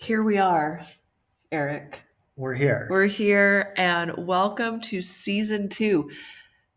Here we are, Eric. We're here. We're here, and welcome to season 2.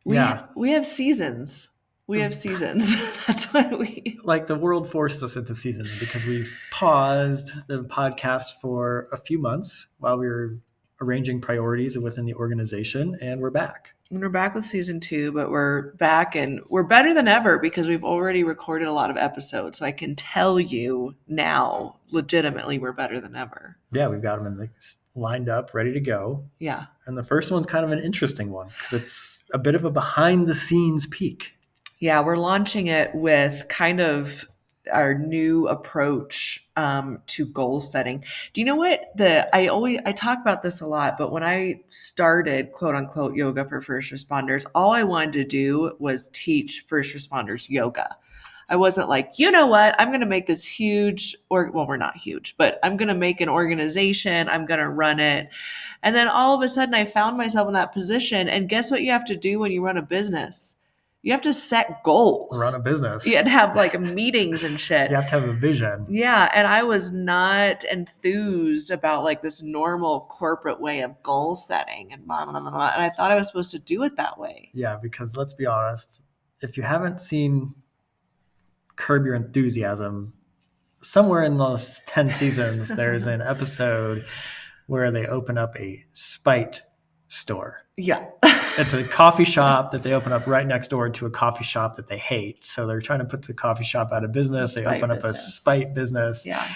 We Yeah. we have seasons. We have seasons. That's what we. Like the world forced us into seasons because we've paused the podcast for a few months while we were arranging priorities within the organization, and we're back. And we're back with season 2, but we're back and we're better than ever because we've already recorded a lot of episodes. So I can tell you now, legitimately, we're better than ever. Yeah, we've got them lined up, ready to go. Yeah. And the first one's kind of an interesting one because it's a bit of a behind the scenes peek. Yeah, we're launching it with kind of our new approach to goal setting. Do you know what I talk about this a lot, but when I started quote unquote yoga for first responders, all I wanted to do was teach first responders yoga. I wasn't like, you know what, I'm going to make this huge, or well, we're not huge, but I'm going to make an organization. I'm going to run it. And then all of a sudden I found myself in that position. And guess what you have to do when you run a business? You have to set goals. Run a business. You have to have like meetings and shit. You have to have a vision. Yeah. And I was not enthused about like this normal corporate way of goal setting and blah, blah, blah, blah. And I thought I was supposed to do it that way. Yeah, because let's be honest, if you haven't seen Curb Your Enthusiasm, somewhere in those 10 seasons, there's an episode where they open up a spite store. Yeah. It's a coffee shop that they open up right next door to a coffee shop that they hate. So they're trying to put the coffee shop out of business. They open up a spite business. Yeah.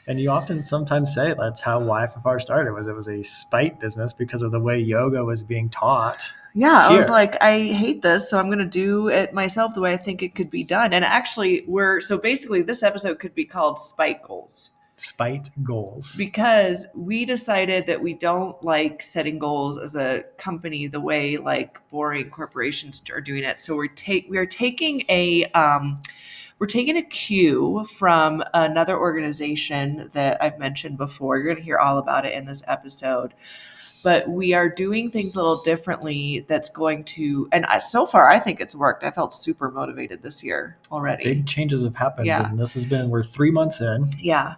And you often sometimes say that's how YFFR started, it was a spite business because of the way yoga was being taught. Yeah, I was like, I hate this, so I'm going to do it myself the way I think it could be done. And actually, so basically this episode could be called Spite Goals. Spite goals. Because we decided that we don't like setting goals as a company the way like boring corporations are doing it. So we are taking a cue from another organization that I've mentioned before. You're going to hear all about it in this episode. But we are doing things a little differently that's going to, and so far I think it's worked. I felt super motivated this year already. Big changes have happened. Yeah. And we're 3 months in. Yeah.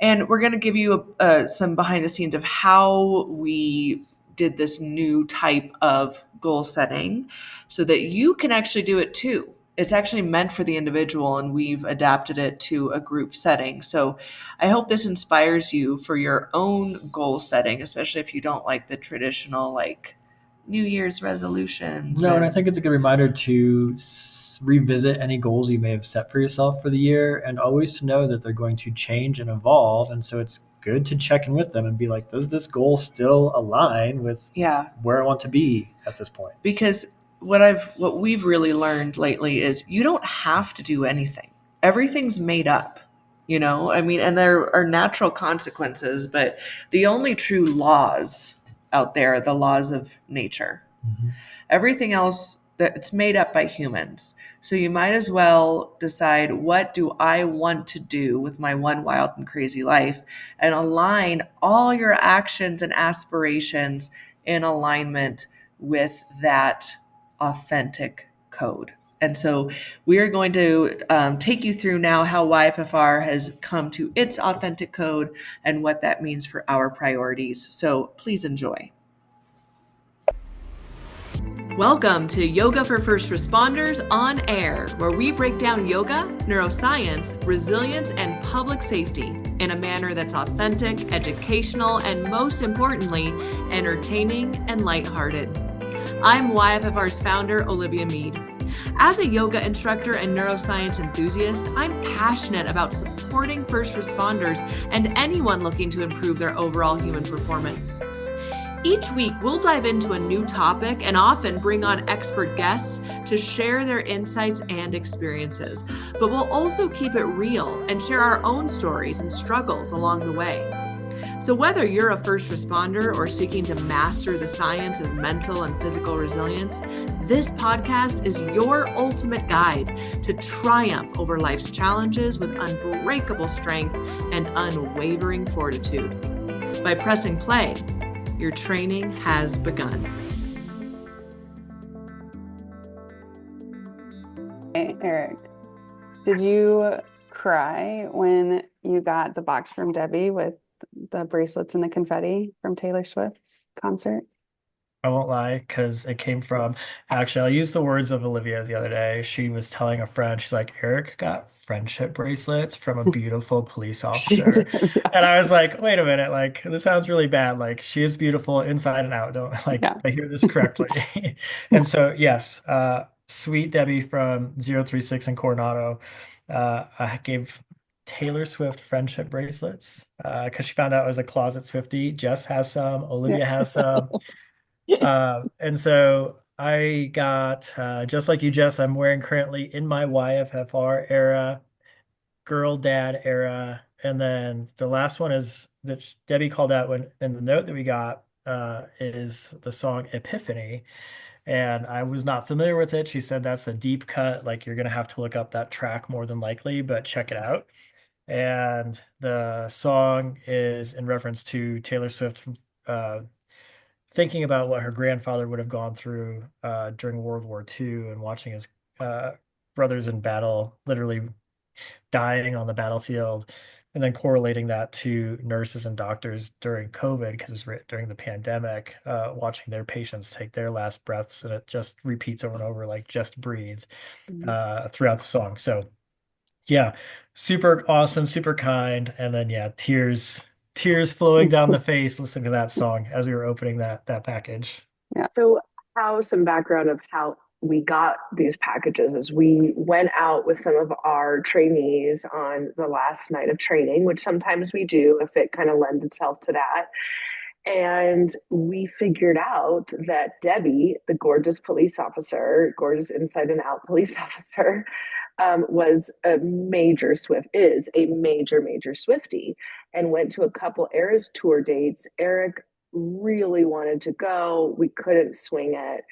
And we're going to give you some behind the scenes of how we did this new type of goal setting so that you can actually do it too. It's actually meant for the individual, and we've adapted it to a group setting. So I hope this inspires you for your own goal setting, especially if you don't like the traditional like New Year's resolutions. No, and I think it's a good reminder to revisit any goals you may have set for yourself for the year, and always to know that they're going to change and evolve. And so it's good to check in with them and be like, does this goal still align with where I want to be at this point? Because what we've really learned lately is you don't have to do anything. Everything's made up, I mean, and there are natural consequences, but the only true laws out there are the laws of nature. Mm-hmm. Everything else it's made up by humans. So you might as well decide, what do I want to do with my one wild and crazy life, and align all your actions and aspirations in alignment with that authentic code. And so we are going to take you through now how YFFR has come to its authentic code and what that means for our priorities. So please enjoy. Welcome to Yoga for First Responders on Air, where we break down yoga, neuroscience, resilience, and public safety in a manner that's authentic, educational, and most importantly, entertaining and lighthearted. I'm YFFR's founder, Olivia Mead. As a yoga instructor and neuroscience enthusiast, I'm passionate about supporting first responders and anyone looking to improve their overall human performance. Each week, we'll dive into a new topic and often bring on expert guests to share their insights and experiences. But we'll also keep it real and share our own stories and struggles along the way. So whether you're a first responder or seeking to master the science of mental and physical resilience, this podcast is your ultimate guide to triumph over life's challenges with unbreakable strength and unwavering fortitude. By pressing play, your training has begun. Hey, Eric, did you cry when you got the box from Debbie with the bracelets and the confetti from Taylor Swift's concert? I won't lie, because it came from actually, I'll use the words of Olivia the other day. She was telling a friend, she's like, Eric got friendship bracelets from a beautiful police She officer. did, yeah. And I was like, wait a minute, like this sounds really bad. Like she is beautiful inside and out. Don't like Yeah. I hear this correctly. And so yes, sweet Debbie from 036 in Coronado, I gave Taylor Swift friendship bracelets because she found out I was a closet Swiftie. Jess has some, Yeah. Olivia has some. And so I got, just like you, Jess, I'm wearing currently in my YFFR era, girl dad era. And then the last one is that Debbie called out when in the note that we got is the song Epiphany. And I was not familiar with it. She said that's a deep cut. Like you're going to have to look up that track more than likely, but check it out. And the song is in reference to Taylor Swift uh, thinking about what her grandfather would have gone through during World War II and watching his uh, brothers in battle, literally dying on the battlefield, and then correlating that to nurses and doctors during COVID, because it was during the pandemic, watching their patients take their last breaths, and it just repeats over and over, like "just breathe" Mhm. throughout the song. So yeah, super awesome, super kind, and then yeah, tears flowing down the face listening to that song as we were opening that package. Yeah. So, how some background of how we got these packages is we went out with some of our trainees on the last night of training, which sometimes we do if it kind of lends itself to that. And we figured out that Debbie, the gorgeous police officer, gorgeous inside and out police officer, was a major Swift, is a major Swiftie, and went to a couple Eras tour dates. Eric really wanted to go. We couldn't swing it.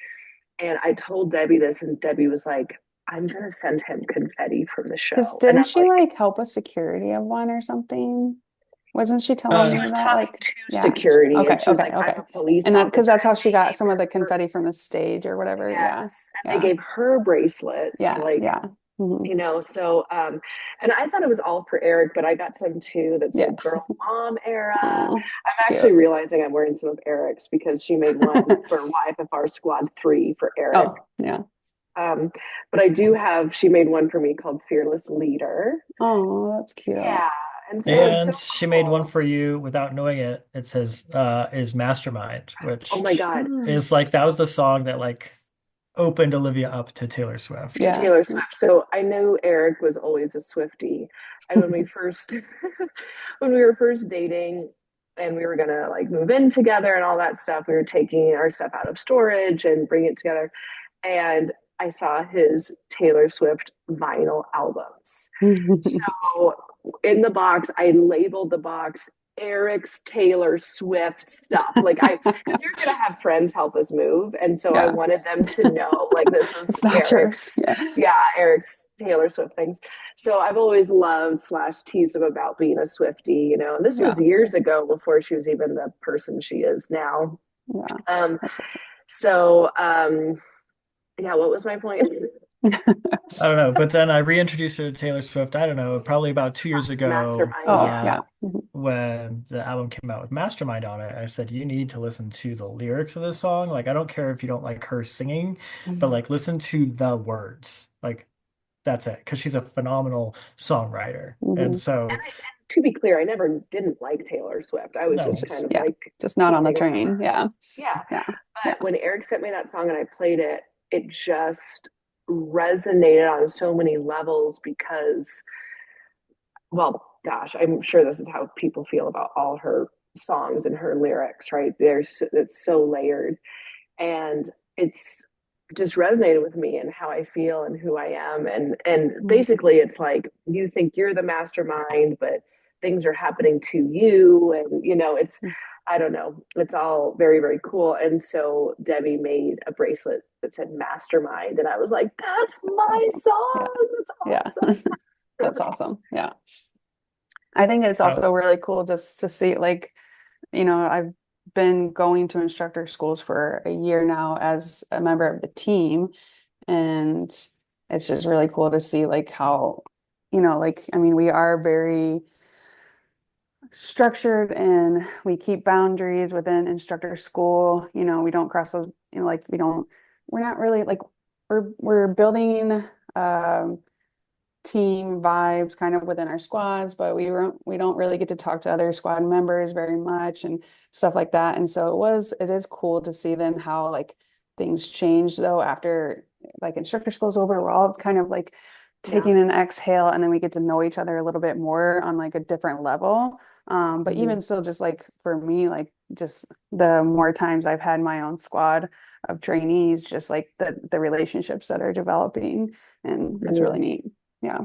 And I told Debbie this, and Debbie was like, I'm going to send him confetti from the Because show. And didn't I'm she like, like help with security of one or something? Wasn't she telling she me was that? talking Like, to yeah. security, and Okay, she was okay, like, I'm okay. a police And that because officer. that's how And she they got gave some of the her, confetti from the stage or whatever. Yeah. yes, and they Yeah. gave her bracelets, Yeah. like, Yeah. Mhm. so and I thought it was all for Eric, but I got some too that Yeah. said girl mom era. Oh, I'm actually cute. realizing I'm wearing some of Eric's because she made one for YFFR Squad 3 for Eric. Oh, yeah. um but I do have, she made one for me called Fearless Leader. Oh, that's cute. Yeah, and so it's so And she made one cool. for you without knowing it. It says is Mastermind, Oh my which God. Mm. is like that was the song that like opened Olivia up to Taylor To Swift. Yeah. Taylor Swift. So I knew Eric was always a Swiftie. And when we first when we were first dating and we were gonna like move in together and all that stuff, we were taking our stuff out of storage and bringing it together. And I saw his Taylor Swift vinyl albums. So in the box, I labeled the box Eric's Taylor Swift stuff. Like because you're gonna have friends help us move, and so I Yeah. wanted them to know like this It's was not yours. Eric's, Yeah. yeah, Eric's Taylor Swift things. So I've always loved slash teased him about being a Swiftie, and this was Yeah. years ago before she was even the person she is now. Yeah. Um, That's awesome. so yeah, what was my point? I don't know, but then I reintroduced her to Taylor Swift, I don't know, probably about 2 years ago, Mastermind, Oh, yeah. yeah. Mhm. when the album came out with Mastermind on it. I said, you need to listen to the lyrics of this song. Like, I don't care if you don't like her singing, but Mhm. like, listen to the words. Like, that's it, because she's a phenomenal songwriter. And Mhm. so, And to be clear, I never didn't like Taylor Swift. I was just no, kind of Yeah. like Just not on the teasing, whatever. train. Yeah. Yeah. Yeah. Yeah. But when Eric sent me that song and I played it, it just resonated on so many levels because, well, gosh, I'm sure this is how people feel about all her songs and her lyrics, right? It's so layered, and it's just resonated with me and how I feel and who I am. And Mhm. basically it's like you think you're the mastermind, but things are happening to you. And it's, I don't know, it's all very, very cool. And so Debbie made a bracelet that said mastermind. And I was like, that's my Awesome. Yeah. song. That's Yeah. awesome. That's awesome. Yeah. I think it's uh, also really cool just to see, like, I've been going to instructor schools for a year now as a member of the team. And it's just really cool to see like how, like, I mean, we are very structured and we keep boundaries within instructor school. We don't cross those, like we're not really like, we're building team vibes kind of within our squads, but we don't really get to talk to other squad members very much and stuff like that. And so it is cool to see then how like things change though after like instructor school's over. We're all kind of like taking an exhale, and then we get to know each other a little bit more on like a different level. But even still, just like for me, like just the more times I've had my own squad of trainees, just like the relationships that are developing, and it's really neat. Yeah.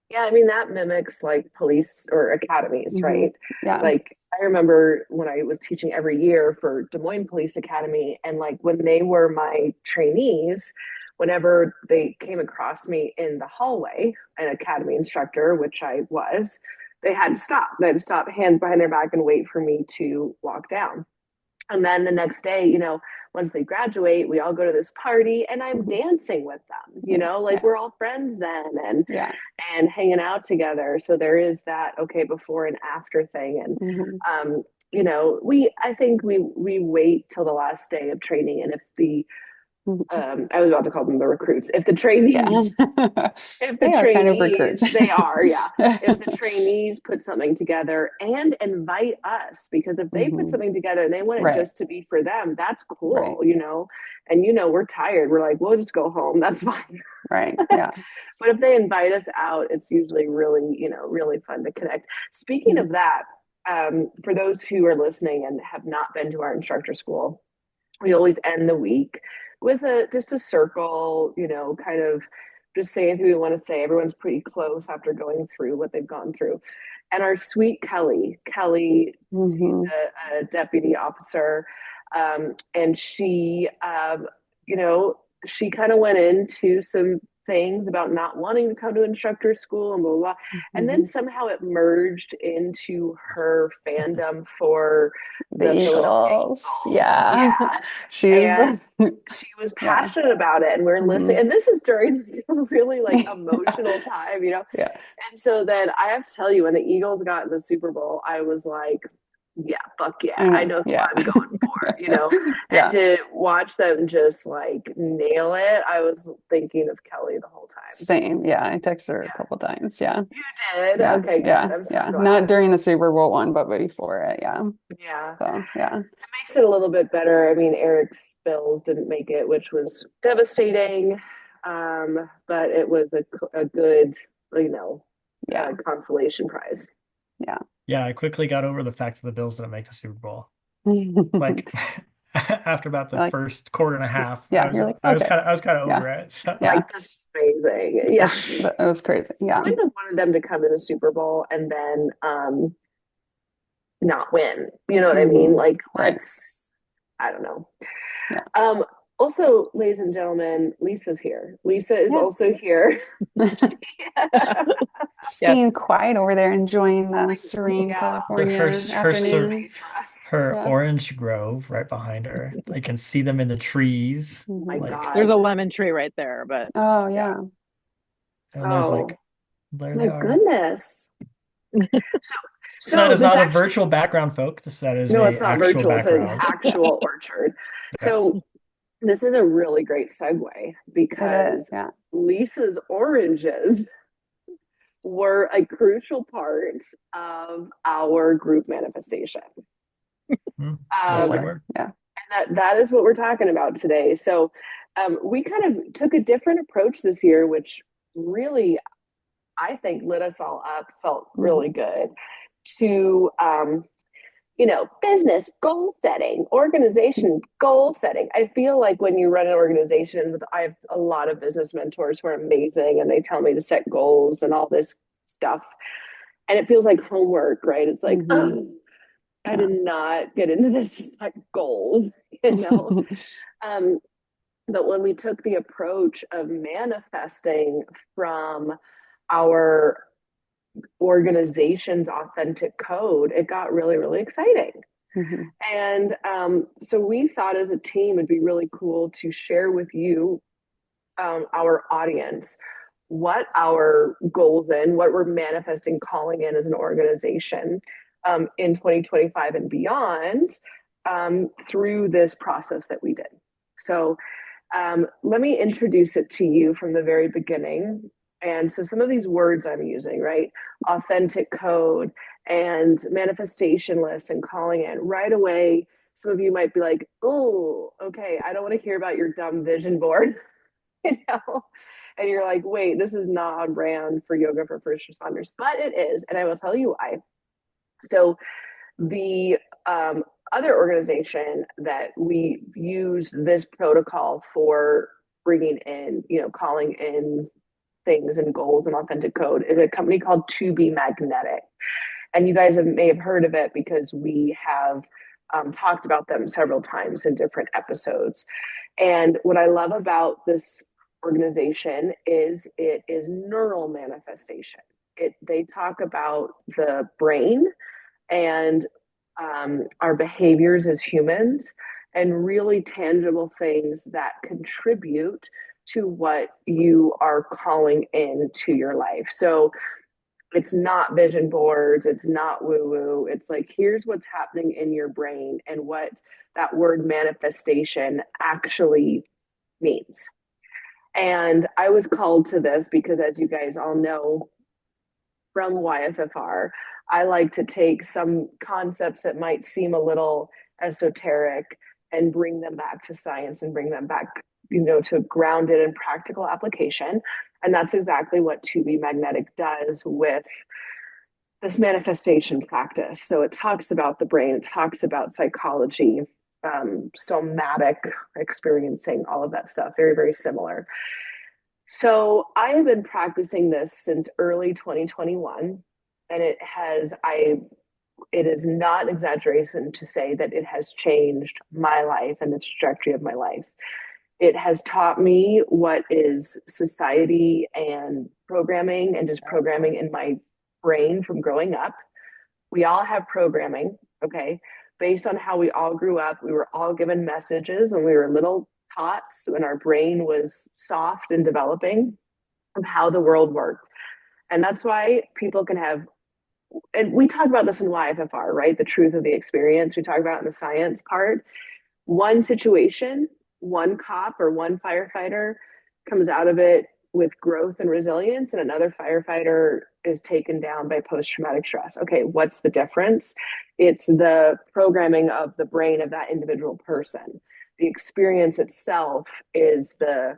Yeah, I mean, that mimics like police or academies, right? Yeah. Like, I remember when I was teaching every year for Des Moines Police Academy, and like when they were my trainees, whenever they came across me in the hallway, an academy instructor, which I was, they had to stop. They had to stop, hands behind their back, and wait for me to walk down. And then the next day, once they graduate, we all go to this party and I'm dancing with them, like we're all friends then and hanging out together. So there is that, okay, before and after thing. And, I think we wait till the last day of training. And if I was about to call them the recruits. If the trainees, if the they are trainees, kind of recruits. they are, yeah. If the trainees put something together and invite us, because if they put something together and they want it just to be for them, that's cool, And we're tired. We're like, we'll just go home. That's fine. Right. Yeah. But if they invite us out, it's usually really, really fun to connect. Speaking of that, for those who are listening and have not been to our instructor school, we always end the week with just a circle, kind of just saying who we want to say. Everyone's pretty close after going through what they've gone through. And our sweet Kelly, she's a deputy officer. And she, she kind of went into some things about not wanting to come to instructor school and blah, blah, blah. And then somehow it merged into her fandom for the Eagles. Yeah. She was passionate about it, and we're listening. And this is during a really like emotional time, Yeah. And so then I have to tell you, when the Eagles got in the Super Bowl, I was like, yeah, fuck yeah, I know who I'm going for, and to watch them just like nail it, I was thinking of Kelly the whole time. Same. Yeah. I texted her a couple times. Yeah. You did? Yeah. Okay, good. Yeah. I'm so glad. Not during the Super Bowl one, but before it. Yeah. Yeah. So, yeah. It makes it a little bit better. I mean, Eric's Bills didn't make it, which was devastating. But it was a good, consolation prize. Yeah. Yeah, I quickly got over the fact that the Bills didn't make the Super Bowl. Like after about the first quarter and a half, I was kind of over it. So. Like, this is amazing. Yes, it was crazy. Yeah, I would have wanted them to come to the Super Bowl and then not win. You know what I mean? Like, let's. I don't know. Yeah. Also, ladies and gentlemen, Lisa's here. Lisa is also here. Just being quiet over there, enjoying the serene California afternoon. Her orange grove right behind her. I can see them in the trees. Oh my God. There's a lemon tree right there, but and there's there my goodness. So that is not a virtual background, folks. That is it's not virtual. Background. It's an actual orchard. So this is a really great segue, because Lisa's oranges were a crucial part of our group manifestation. And that is what we're talking about today. So we kind of took a different approach this year, which really, I think, lit us all up, felt really good, to business goal setting, organization goal setting. I feel like when you run an organization, I have a lot of business mentors who are amazing, and they tell me to set goals and all this stuff. And it feels like homework, right? It's like, I did not get into this to set goals, But when we took the approach of manifesting from our organization's authentic code, it got really, really exciting. And so we thought as a team it'd be really cool to share with you, our audience, what our goals and what we're manifesting calling in as an organization. in 2025 and beyond through this process that we did. So let me introduce it to you from the very beginning. And so some of these words I'm using, right? Authentic code and manifestation list and calling in right away. Some of you might be like, oh, okay, I don't want to hear about your dumb vision board, you know? And you're like, wait, this is not on brand for yoga for first responders, but it is. And I will tell you why. So the other organization that we use this protocol for bringing in, calling in things and goals and authentic code is a company called To Be Magnetic. And you guys may have heard of it because we have talked about them several times in different episodes. And what I love about this organization is it is neural manifestation. They talk about the brain and our behaviors as humans and really tangible things that contribute to what you are calling into your life. So it's not vision boards, it's not woo woo. It's like, here's what's happening in your brain and what that word manifestation actually means. And I was called to this because, as you guys all know from YFFR, I like to take some concepts that might seem a little esoteric and bring them back to science and bring them back, to grounded and practical application. And that's exactly what To Be Magnetic does with this manifestation practice. So it talks about the brain, it talks about psychology, somatic experiencing, all of that stuff, very, very similar. So I have been practicing this since early 2021, and it is not exaggeration to say that it has changed my life and the trajectory of my life. It has taught me what is society and programming and just programming in my brain from growing up. We all have programming, okay? Based on how we all grew up, we were all given messages when we were little tots, when our brain was soft and developing, of how the world worked. And that's why people can have, and we talk about this in YFFR, right? The truth of the experience. We talk about it in the science part. One situation, one cop or one firefighter comes out of it with growth and resilience, and another firefighter is taken down by post-traumatic stress. Okay, what's the difference? It's the programming of the brain of that individual person. The experience itself is the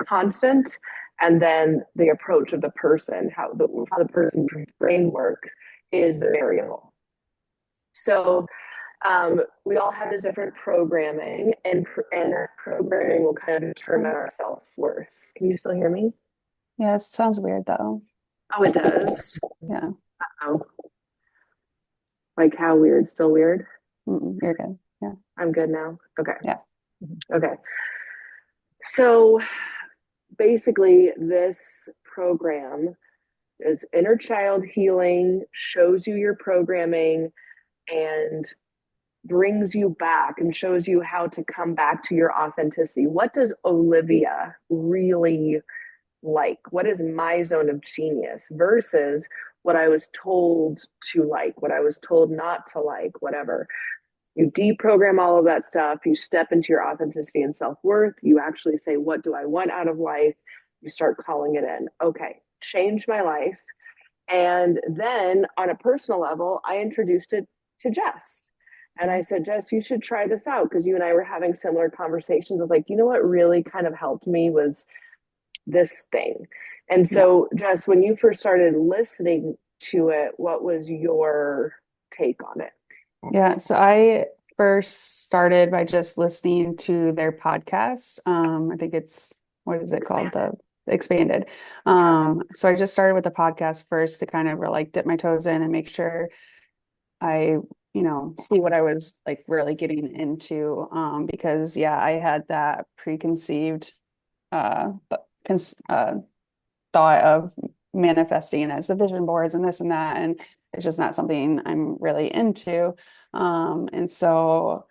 constant, and then the approach of the person, how the person's brain works, is the variable. So we all have this different programming, and our programming will kind of determine our self-worth. Can you still hear me? Yeah, it sounds weird though. Oh, it does. Yeah. Oh, like how weird? Still weird? You're good. Yeah. I'm good now. Okay. Yeah. Okay. So basically, this program is inner child healing, shows you your programming, and brings you back and shows you how to come back to your authenticity. What does Olivia really like? What is my zone of genius versus what I was told to like, what I was told not to like, whatever. You deprogram all of that stuff. You step into your authenticity and self-worth. You actually say, what do I want out of life? You start calling it in. Okay, change my life. And then on a personal level, I introduced it to Jess. And I said, Jess, you should try this out because you and I were having similar conversations. I was like, you know what really kind of helped me was this thing. And so, Jess, when you first started listening to it, what was your take on it? Yeah, so I first started by just listening to their podcast. I think it's, what is it called? The Expanded. So I just started with the podcast first to kind of like dip my toes in and make sure I, see what I was like really getting into. Because I had that preconceived thought of manifesting as the vision boards and this and that, and it's just not something I'm really into. And so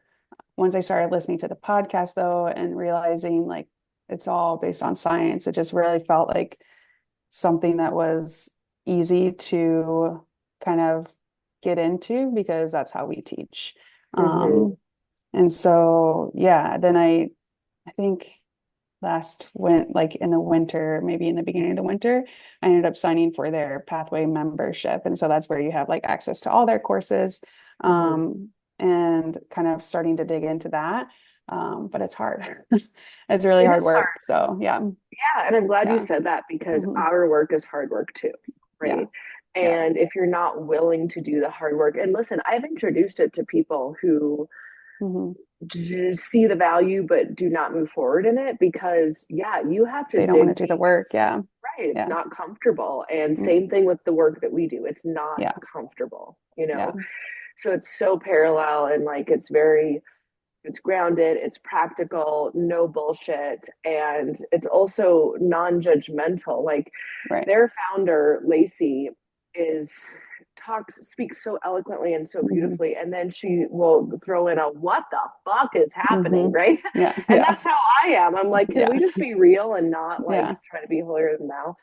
once I started listening to the podcast though, and realizing like it's all based on science, it just really felt like something that was easy to kind of get into because that's how we teach. Mm-hmm. And so, yeah, then I think last went like in the winter, maybe in the beginning of the winter, I ended up signing for their pathway membership. And so that's where you have like access to all their courses, Mm-hmm. and kind of starting to dig into that. But it's hard. It's really It hard is work. hard. So yeah, Yeah, and I'm glad you yeah, said that because hmm our work is hard work too, yeah, right? yeah, And if you're not willing to do the hard work, and listen, I've introduced it to people who hmm just see the value but do not move forward in it because, yeah, you have to they don't want dig to do the deep. work. It's Yeah, right, it's yeah, not comfortable. And mm, same thing with the work that we do, it's not yeah, comfortable, yeah, So it's so parallel and like it's very it's grounded, it's practical, no bullshit, and it's also non-judgmental. Like right. their founder, Lacey, is speaks so eloquently and so hmm beautifully, and then she will throw in a what the fuck is happening, hmm right? Yeah, And yeah, that's how I am. I'm like, can yeah, we just be real and not like yeah. try to be holier than thou?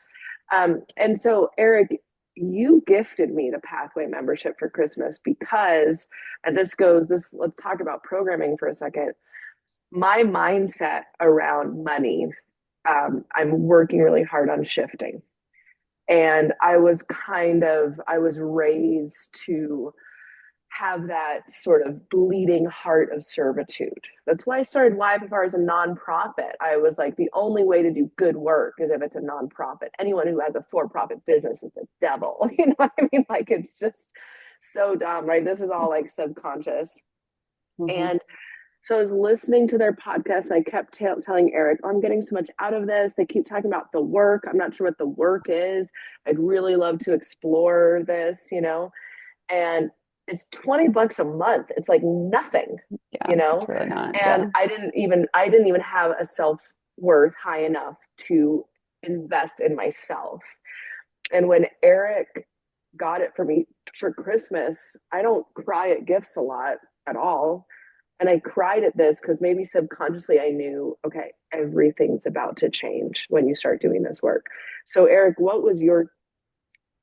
And so, Eric, you gifted me the Pathway membership for Christmas because, and let's talk about programming for a second. My mindset around money, I'm working really hard on shifting. And I was raised to have that sort of bleeding heart of servitude. That's why I started YFFR as a nonprofit. I was like, the only way to do good work is if it's a nonprofit. Anyone who has a for-profit business is the devil. You know what I mean? Like it's just so dumb, right? This is all like subconscious. hmm And so I was listening to their podcast and I kept telling Eric, oh, I'm getting so much out of this. They keep talking about the work. I'm not sure what the work is. I'd really love to explore this. And it's $20 a month. It's like nothing, Yeah, you it's know? really not. And Yeah. I didn't even have a self-worth high enough to invest in myself. And when Eric got it for me for Christmas, I don't cry at gifts a lot at all. And I cried at this because maybe subconsciously I knew, okay, everything's about to change when you start doing this work. So, Eric, what was your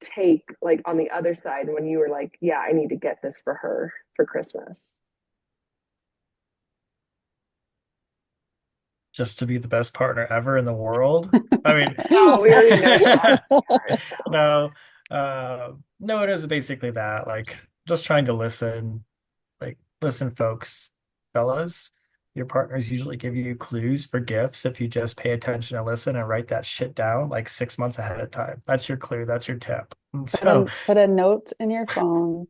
take like on the other side when you were like, yeah, I need to get this for her for Christmas? Just to be the best partner ever in the world. I mean, Oh, we already know that part. So, no, no, it is basically that. Like, just trying to listen. Like, listen, folks, fellas, your partners usually give you clues for gifts if you just pay attention and listen and write that shit down like 6 months ahead of time. That's your clue. That's your tip. And so, Put a note in your phone,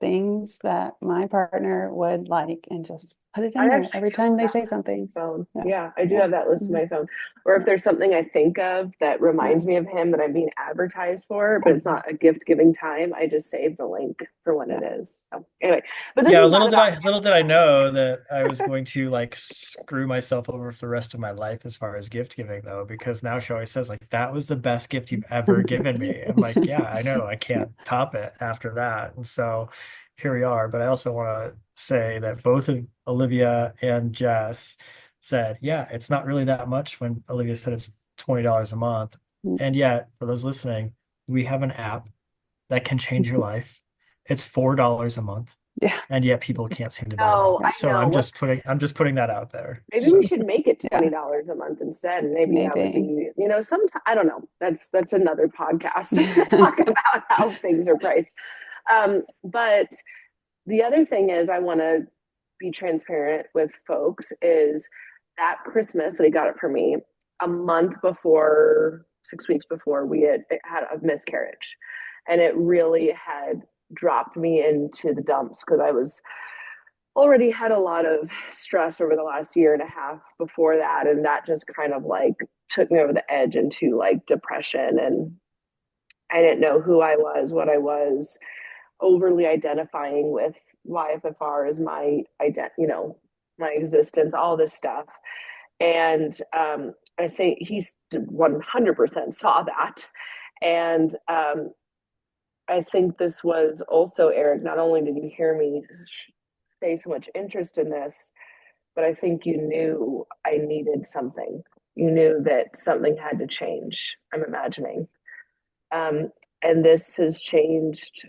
things that my partner would like, and just put it I in there actually every do have time they that say list in something. my phone. Yeah, Yeah, I do yeah, have that list in mhm, my phone. Or if there's something I think of that yeah, reminds me of him that I'm being advertised for, but it's not a gift giving time, I just save the link for when yeah. it is. So anyway, but this yeah, is not about little did I know that I was going to like screw myself over for the rest of my life as far as gift giving though, because now she always says like that was the best gift you've ever given me. I'm like, yeah, I know, I can't top it after that. And so here we are. But I also want to say that both of Olivia and Jess said, yeah, it's not really that much when Olivia said it's $20 a month. And yet, for those listening, we have an app that can change your life. It's $4 a month Yeah, and yet people can't seem to buy them. no, yeah, I So know what I'm just putting that out there. maybe we So should make it yeah, $20 a month instead. Maybe that would maybe. be, sometimes I don't know. That's another podcast to talk about how things are priced. But the other thing is I want to be transparent with folks is that Christmas that he got it for me a month before, 6 weeks before we had a miscarriage. And it really had dropped me into the dumps because I was already had a lot of stress over the last year and a half before that. And that just kind of like took me over the edge into like depression. And I didn't know who I was, what I was, overly identifying with YFFR as my existence, all this stuff. And I think he's 100% saw that. And I think this was also, Eric, not only did you hear me say so much interest in this, but I think you knew I needed something. You knew that something had to change, I'm imagining. Um, and this has changed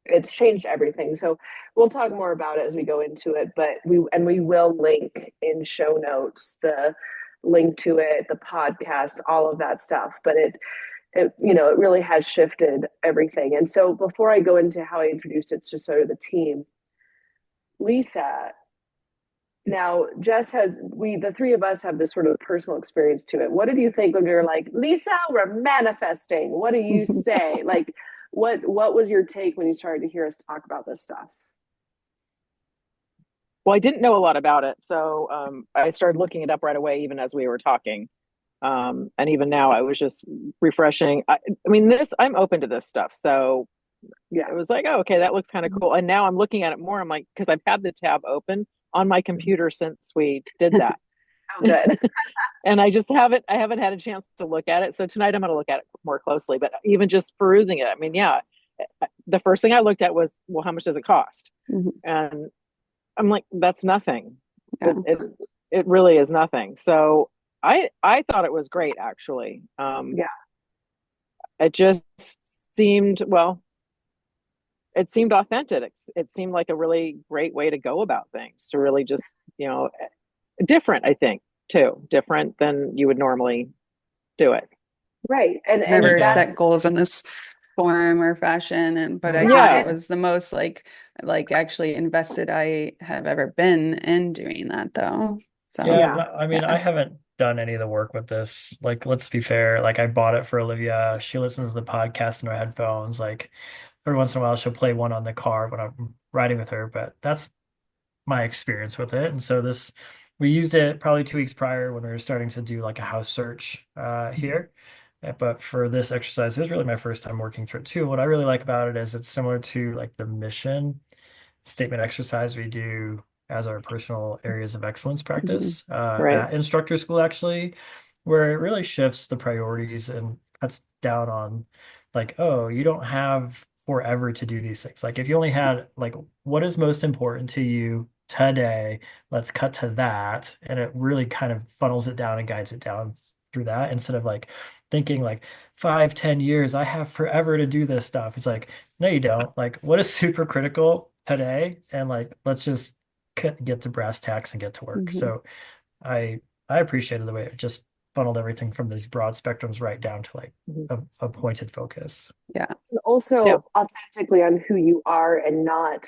It's changed everything. So we'll talk more about it as we go into it, but we will link in show notes the link to it, the podcast, all of that stuff. But it really has shifted everything. And so before I go into how I introduced it to sort of the team, Lisa, now Jess the three of us have this sort of personal experience to it. What did you think when we were like, Lisa, we're manifesting? What do you say? Like, what was your take when you started to hear us talk about this stuff? Well, I didn't know a lot about it, so I started looking it up right away, even as we were talking. And even now, I was just refreshing. I mean, I'm open to this stuff, so Yeah. it was like, oh, okay, that looks kind of cool. And now I'm looking at it more. I'm like, because I've had the tab open on my computer since we did that. Oh, good. And I haven't had a chance to look at it. So tonight I'm going to look at it more closely. But even just perusing it, I mean, yeah, the first thing I looked at was, well, how much does it cost? Mhm. And I'm like, that's nothing. Yeah. It really is nothing. So I thought it was great, actually. Yeah. It just seemed, well, it seemed authentic. It seemed like a really great way to go about things, to really just, different, I think, too, different than you would normally do it. Right. And Never that's set goals in this form or fashion, but I Yeah. think it was the most like actually invested I have ever been in doing that, though. So Yeah, I mean, yeah. I haven't done any of the work with this. Like, let's be fair. Like, I bought it for Olivia. She listens to the podcast in her headphones. Like, every once in a while, she'll play one on the car when I'm riding with her. But that's my experience with it. And so we used it probably 2 weeks prior when we were starting to do like a house search here. But for this exercise, it was really my first time working through it too. What I really like about it is it's similar to like the mission statement exercise we do as our personal areas of excellence practice Right. at instructor school, actually, where it really shifts the priorities and cuts down on like, oh, you don't have forever to do these things. Like if you only had like what is most important to you today, let's cut to that. And it really kind of funnels it down and guides it down through that instead of like thinking like 5, 10 years, I have forever to do this stuff. It's like, no, you don't. Like, what is super critical today? And like, let's just get to brass tacks and get to work. Mhm. So I appreciated the way it just funneled everything from these broad spectrums right down to like a pointed focus. Yeah. And also Yeah. authentically on who you are and not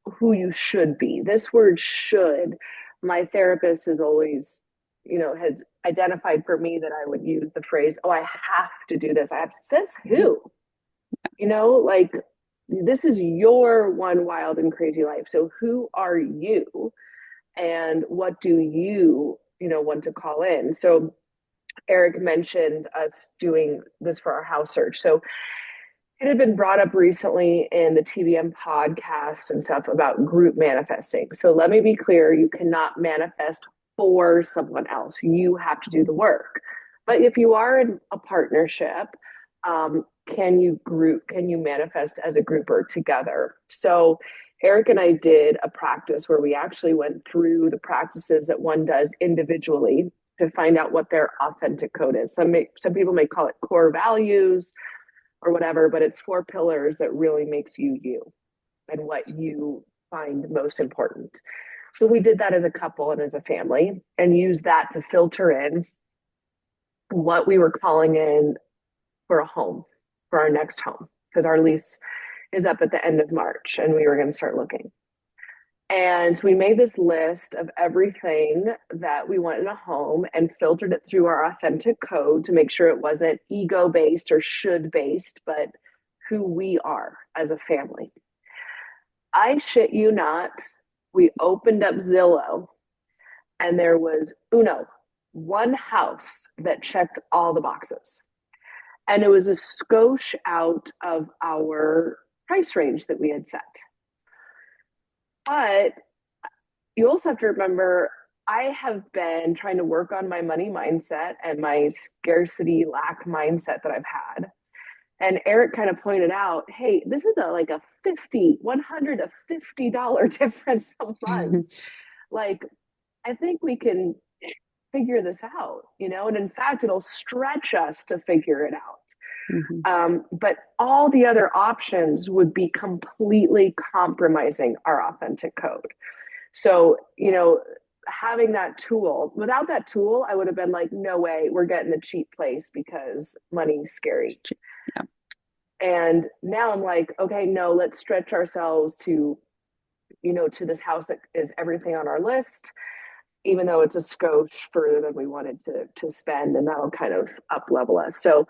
who you should be. This word should, my therapist has always, has identified for me that I would use the phrase, oh, I have to do this. I have to, says who? Like this is your one wild and crazy life. So who are you? And what do you, want to call in? So Eric mentioned us doing this for our house search. So it had been brought up recently in the TBM podcast and stuff about group manifesting. So let me be clear, you cannot manifest for someone else. You have to do the work. But if you are in a partnership, can you manifest as a group or together? So Eric and I did a practice where we actually went through the practices that one does individually to find out what their authentic code is. Some people may call it core values or whatever, but it's 4 pillars that really makes you you and what you find most important. So we did that as a couple and as a family and used that to filter in what we were calling in for a home, for our next home, because our lease is up at the end of March and we were going to start looking. And so we made this list of everything that we want in a home and filtered it through our authentic code to make sure it wasn't ego based or should based, but who we are as a family. I shit you not, we opened up Zillow and there was one house that checked all the boxes. And it was a skosh out of our price range that we had set. But you also have to remember, I have been trying to work on my money mindset and my scarcity lack mindset that I've had. And Eric kind of pointed out, hey, this is like a $100 to $50 difference a month. Like, I think we can figure this out, and in fact, it'll stretch us to figure it out. Mhm. But all the other options would be completely compromising our authentic code. So, having that tool, without that tool, I would have been like, no way, we're getting the cheap place because money's scary. Yeah. And now I'm like, okay, no, let's stretch ourselves to, to this house that is everything on our list, even though it's a skosh further than we wanted to spend, and that'll kind of up level us. So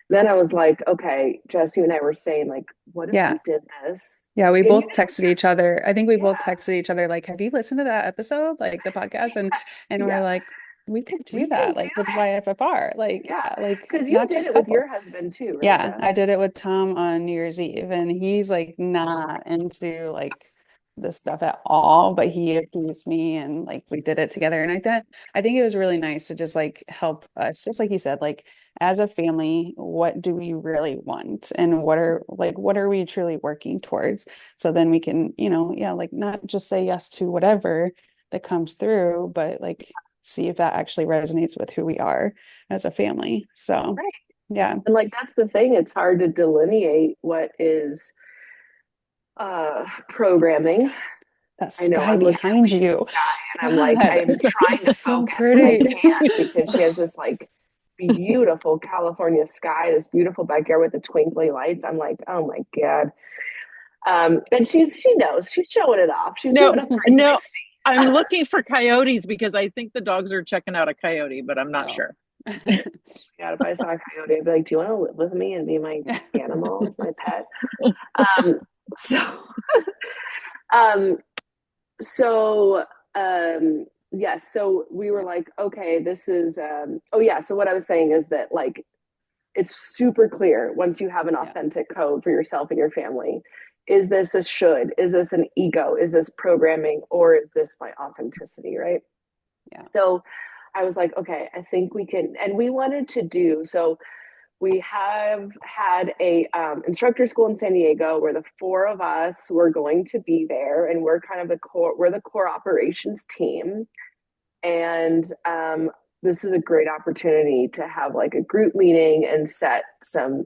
then I was like, okay, Jess, you and I were saying, like, what if Yeah. we did this? Yeah, we And both you texted each other. I think we both Yeah. texted each other like, have you listened to that episode? Like the podcast? And Yes, we're yeah, like, we could do we can that, do like with this. YFFR. Like, Yeah, yeah, like because you not did just it with couple. your husband too, right, Yeah, I Jess? did it with Tom on New Year's Eve, and he's like not into like this stuff at all, but he appeased me and like we did it together. And I think it was really nice to just like help us, just like you said, like as a family, what do we really want and what are we truly working towards? So then we can, yeah, like not just say yes to whatever that comes through, but like see if that actually resonates with who we are as a family. So Right. yeah. And like that's the thing, it's hard to delineate what is programming. That I know sky I'm looking at behind Lisa's you. sky and I'm like, I God, am trying to it's so focus and I pretty. can't because she has this like beautiful California sky, this beautiful backyard with the twinkly lights. I'm like, oh my God. And she knows she's showing it off. She's No, doing a no, 360. I'm looking for coyotes because I think the dogs are checking out a coyote, but I'm not No. sure. God, if I saw a coyote, I'd be like, do you want to live with me and be my animal, my pet? So, um, so, yes, so we were like, okay, this is, oh yeah. So what I was saying is that like, it's super clear once you have an Yeah. authentic code for yourself and your family. Is this a should? Is this an ego? Is this programming? Or is this my authenticity? Right. Yeah. So I was like, okay, I think we can, and we wanted to do so. We have had a instructor school in San Diego where the four of us were going to be there, and we're kind of the core. We're the core operations team, and this is a great opportunity to have like a group meeting and set some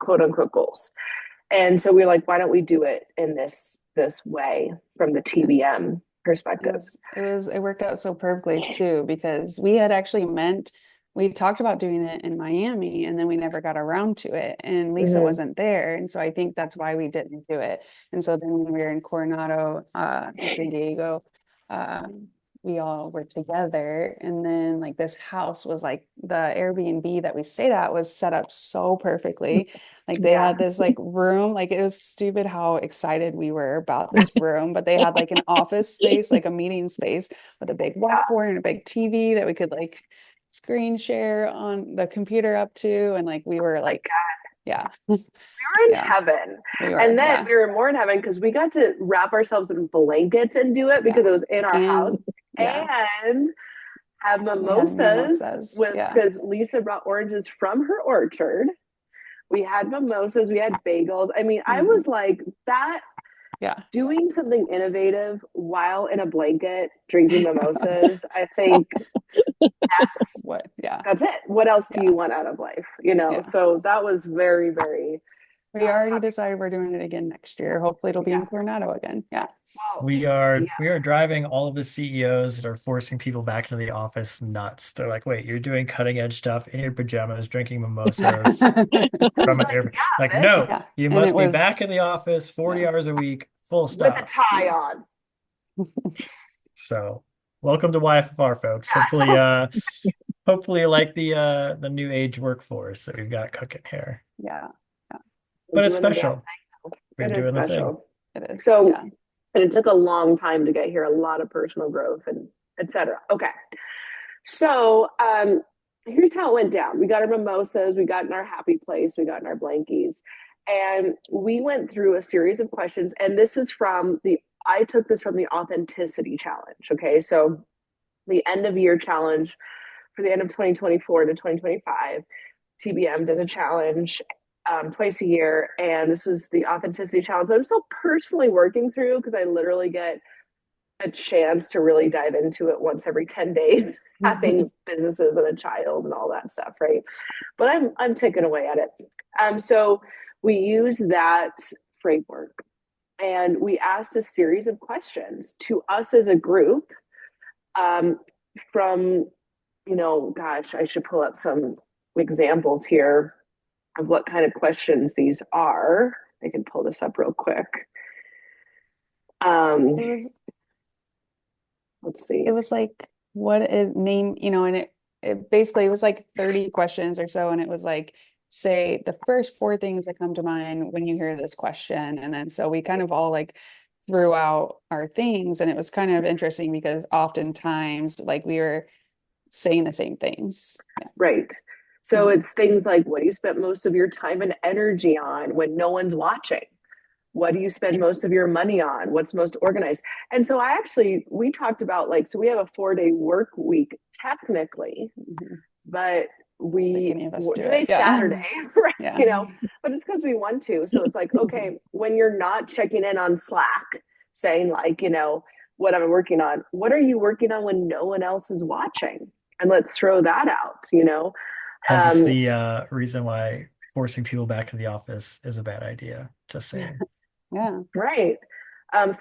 quote unquote goals. And so we were like, why don't we do it in this way from the TBM perspective? It worked out so perfectly too, because we had actually we talked about doing it in Miami and then we never got around to it. And Lisa Mhm. wasn't there. And so I think that's why we didn't do it. And so then when we were in Coronado, in San Diego, we all were together. And then like this house was like the Airbnb that we stayed at was set up so perfectly. Like they Yeah. had this like room, like it was stupid how excited we were about this room, but they had like an office space, like a meeting space with a big whiteboard and a big TV that we could like screen share on the computer up to. And like we were like, yeah, We were in yeah, heaven. we were, And then yeah, we were more in heaven because we got to wrap ourselves in blankets and do it yeah. because it was in our house, And yeah, and have we had mimosas mimosas. with Yeah. because Lisa brought oranges from her orchard. We had mimosas, we had bagels. I mean, I Mhm. was like that Yeah. doing something innovative while in a blanket drinking mimosas. I think that's What? Yeah. that's it. What else do Yeah. you want out of life? You know? Yeah. So that was very, very We already happy. decided we're doing it again next year. Hopefully it'll be Yeah. in Coronado again. Yeah. Wow. We are Yeah. we are driving all of the CEOs that are forcing people back into the office nuts. They're like, wait, you're doing cutting edge stuff in your pajamas, drinking mimosas from an air. Like, Yeah, bitch. no, Yeah. you And it must be was, back in the office 40 yeah. hours a week, full With a stop. tie on. So welcome to YFFR, folks. Yes. Hopefully you like the new age workforce that we've got cooking here. Yeah. Yeah. We're But it's doing the damn special. thing. We're It is doing the thing. special. It is. So, Yeah. and it took a long time to get here, a lot of personal growth and etc. Okay. So, here's how it went down. We got our mimosas, we got in our happy place, we got in our blankies, and we went through a series of questions. And this is I took this from the authenticity challenge. Okay. So, the end of year challenge for the end of 2024 to 2025, TBM does a challenge twice a year. And this was the authenticity challenge that I'm still personally working through because I literally get a chance to really dive into it once every 10 days, having businesses and a child and all that stuff, right? But I'm ticking away at it. So we use that framework and we asked a series of questions to us as a group, from, gosh, I should pull up some examples here of what kind of questions these are. I can pull this up real quick. Let's see. It was like what a name, and it basically was like 30 questions or so. And it was like, say the first 4 things that come to mind when you hear this question. And then so we kind of all like threw out our things. And it was kind of interesting because oftentimes like we were saying the same things. Yeah. Right. So it's things like, what do you spend most of your time and energy on when no one's watching? What do you spend most of your money on? What's most organized? And so we talked about so we have a 4-day work week technically, but today's Saturday, right? Yeah. But it's because we want to. So it's like, okay, when you're not checking in on Slack, saying what I'm working on, what are you working on when no one else is watching? And let's throw that out, Hence the reason why forcing people back to the office is a bad idea. Just saying. Yeah. Right.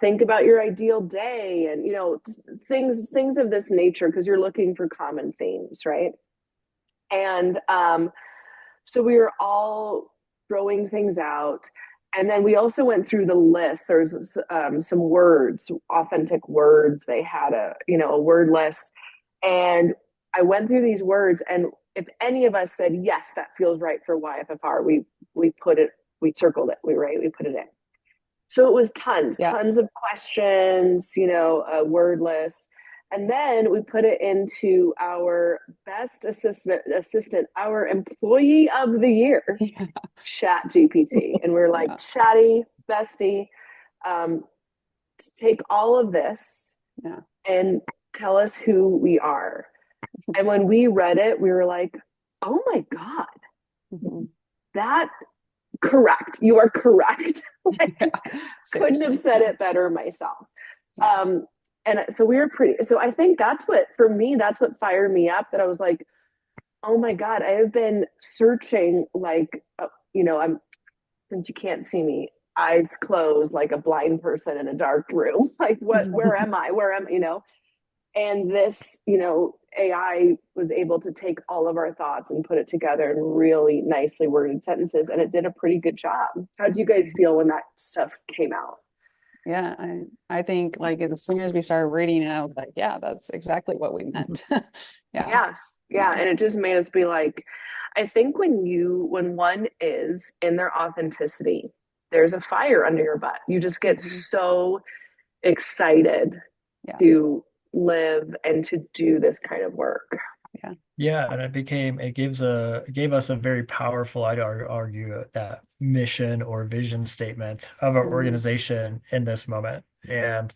Think about your ideal day and, things of this nature, because you're looking for common themes, right? And so we were all throwing things out. And then we also went through the list. There's some words, authentic words. They had a word list. And I went through these words, and if any of us said, yes, that feels right for YFFR, we circled it, we put it in. So it was tons of questions, a word list. And then we put it into our best assistant, our employee of the year, Chat GPT. And we're like, Chatty, bestie, take all of this and tell us who we are. And when we read it, we were like, oh my God, that correct. You are correct. Couldn't have said it better myself. And so we were so I think that's what fired me up, that I was like, oh my God, I have been searching since you can't see me, eyes closed, like a blind person in a dark room, like where am I? And this, AI was able to take all of our thoughts and put it together in really nicely worded sentences. And it did a pretty good job. How do you guys feel when that stuff came out? Yeah, I think as soon as we started reading it, I was like, yeah, that's exactly what we meant. Yeah. And it just made us be like, I think when one is in their authenticity, there's a fire under your butt. You just get so excited to live and to do this kind of work. Yeah, and it gave us a very powerful, I'd argue, that mission or vision statement of our organization in this moment. And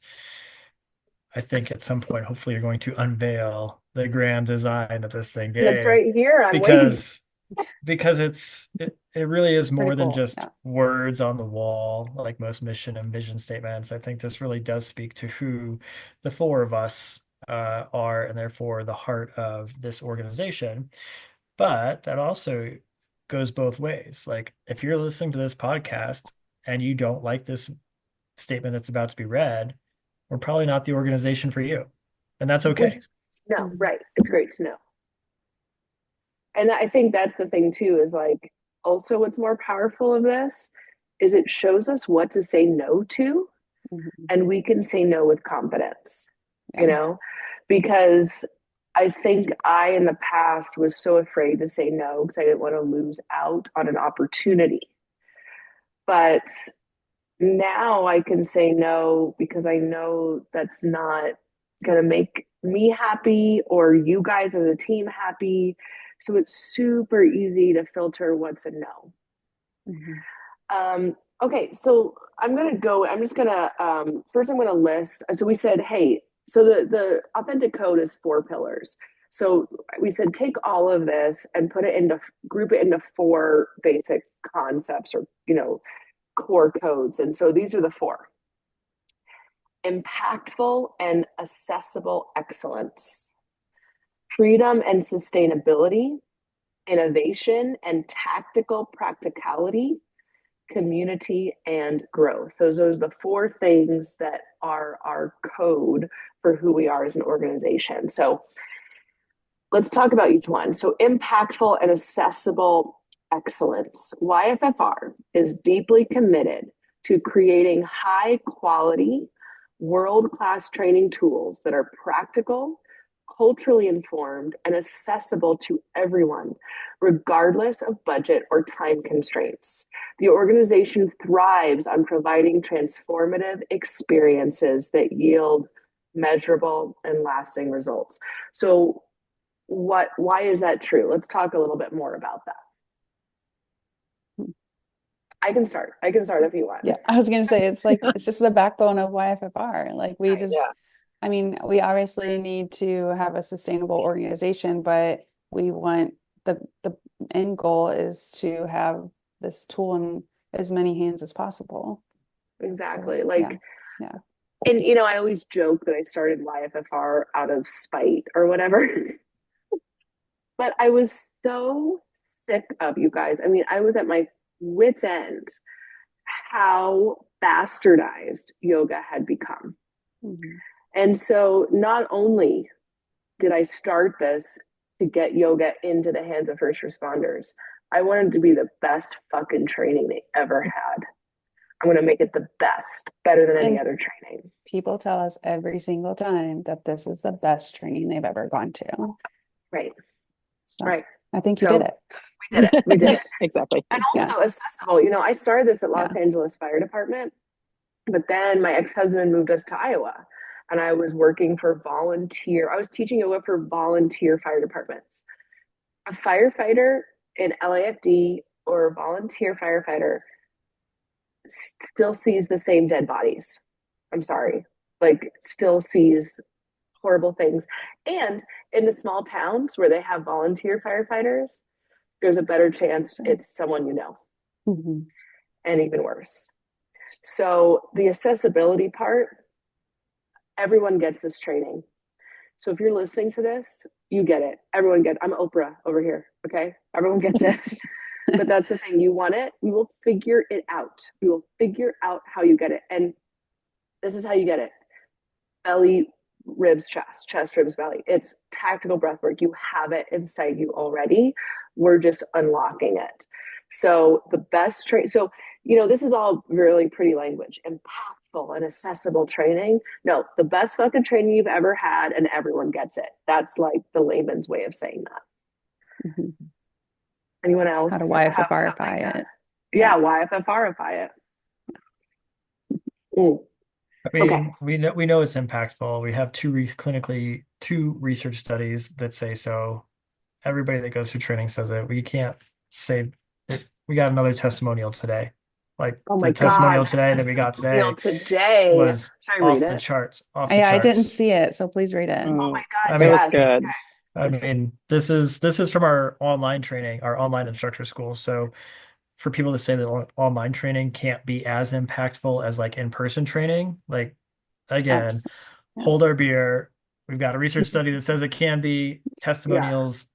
I think at some point, hopefully, you're going to unveil the grand design of this thing. It's right here. Because it really is more than cool. just words on the wall, like most mission and vision statements. I think this really does speak to who the 4 of us are, and therefore the heart of this organization. But that also goes both ways. Like if you're listening to this podcast and you don't like this statement that's about to be read, we're probably not the organization for you. And that's okay. No, right. It's great to know. And I think that's the thing too, is also what's more powerful of this is it shows us what to say no to, and we can say no with confidence, because I think I, in the past, was so afraid to say no because I didn't want to lose out on an opportunity. But now I can say no because I know that's not going to make me happy or you guys as a team happy. So it's super easy to filter what's a no. Okay, so I'm just going to, first I'm going to list. So we said, hey, so the authentic code is 4 pillars. So we said, take all of this and group it into 4 basic concepts or, core codes. And so these are the 4. impactful and accessible excellence, freedom and sustainability, innovation and tactical practicality, community and growth. Those are the four things that are our code for who we are as an organization. So let's talk about each one. So impactful and accessible excellence. YFFR is deeply committed to creating high quality, world-class training tools that are practical, culturally informed, and accessible to everyone, regardless of budget or time constraints. The organization thrives on providing transformative experiences that yield measurable and lasting results. So why is that true? Let's talk a little bit more about that. I can start if you want. Yeah, I was gonna say it's like it's just the backbone of YFFR. Like we just, Yeah. I mean, we obviously need to have a sustainable organization, but we want the end goal is to have this tool in as many hands as possible. Exactly. So, like, yeah. and I always joke that I started YFFR out of spite or whatever. But I was so sick of you guys. I mean, I was at my wit's end how bastardized yoga had become. Mhm. And so not only did I start this to get yoga into the hands of first responders, I wanted to be the best fucking training they ever had. I'm going to make it the best, better than any And other training. people tell us every single time that this is the best training they've ever gone to. Right. So Right. I think you So did it. we did it. We did it. Exactly. And Yeah. also accessible. I started this at Los Angeles Fire Department, but then my ex-husband moved us to Iowa, and I was working for I was teaching yoga for volunteer fire departments. A firefighter in LAFD or a volunteer firefighter still sees the same dead bodies. I'm sorry. Like, still sees horrible things. And in the small towns where they have volunteer firefighters, there's a better chance it's someone you know. Mhm. And even worse. So the accessibility part, everyone gets this training. So if you're listening to this, you get it. Everyone gets. I'm Oprah over here. Okay, everyone gets it. But that's the thing. You want it. We will figure it out. We will figure out how you get it. And this is how you get it: belly, ribs, chest, ribs, belly. It's tactical breath work. You have it inside you already. We're just unlocking it. So the best train. So this is all really pretty language. Impactful and accessible training. No, the best fucking training you've ever had, and everyone gets it. That's like the layman's way of saying that. Mhm. Anyone else? How to have YFFRify something it. Yeah, YFFRify it. Mm. I mean, Okay. we know it's impactful. We have two research studies that say so. Everybody that goes through training says it. We can't say it. We got another testimonial today. Like Oh my the testimonial God, today that we got testimonial today today. was Should I read off the it? charts. Yeah, I didn't see it, so please read it. Oh my God, I It mean, was yes. good. Okay. I mean, this is from our online training, our online instructor school. So for people to say that online training can't be as impactful as like in-person training, like again, Yeah. hold our beer. We've got a research study that says it can be, testimonials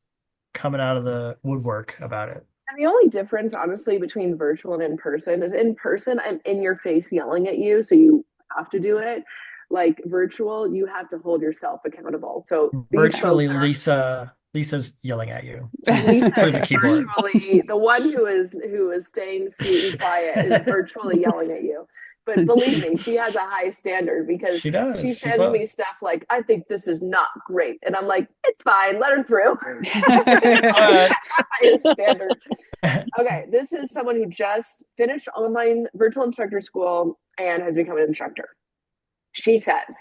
coming out of the woodwork about it. And the only difference, honestly, between virtual and in person is in person, I'm in your face yelling at you, so you have to do it. Like virtual, you have to hold yourself accountable. So these Virtually, folks are Lisa's yelling at you Lisa through the is keyboard. virtually the one who is staying sweet and quiet is virtually yelling at you. But believe me, she has a high standard because She does. she She's sends me well. stuff like, "I think this is not great," and I'm like, "It's fine, let her through." But Higher standard. Okay, this is someone who just finished online virtual instructor school and has become an instructor. She says,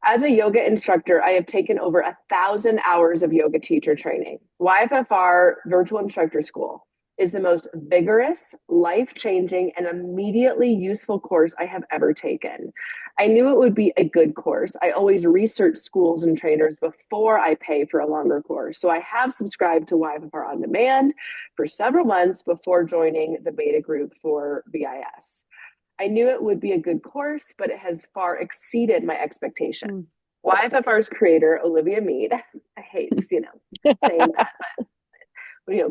as a yoga instructor, I have taken over 1,000 hours of yoga teacher training. YFFR Virtual Instructor School is the most vigorous, life-changing, and immediately useful course I have ever taken. I knew it would be a good course. I always research schools and trainers before I pay for a longer course. So I have subscribed to YFFR On Demand for several months before joining the beta group for VIS. I knew it would be a good course, but it has far exceeded my expectation. Mm. YFFR's creator, Olivia Mead, I hate, saying that,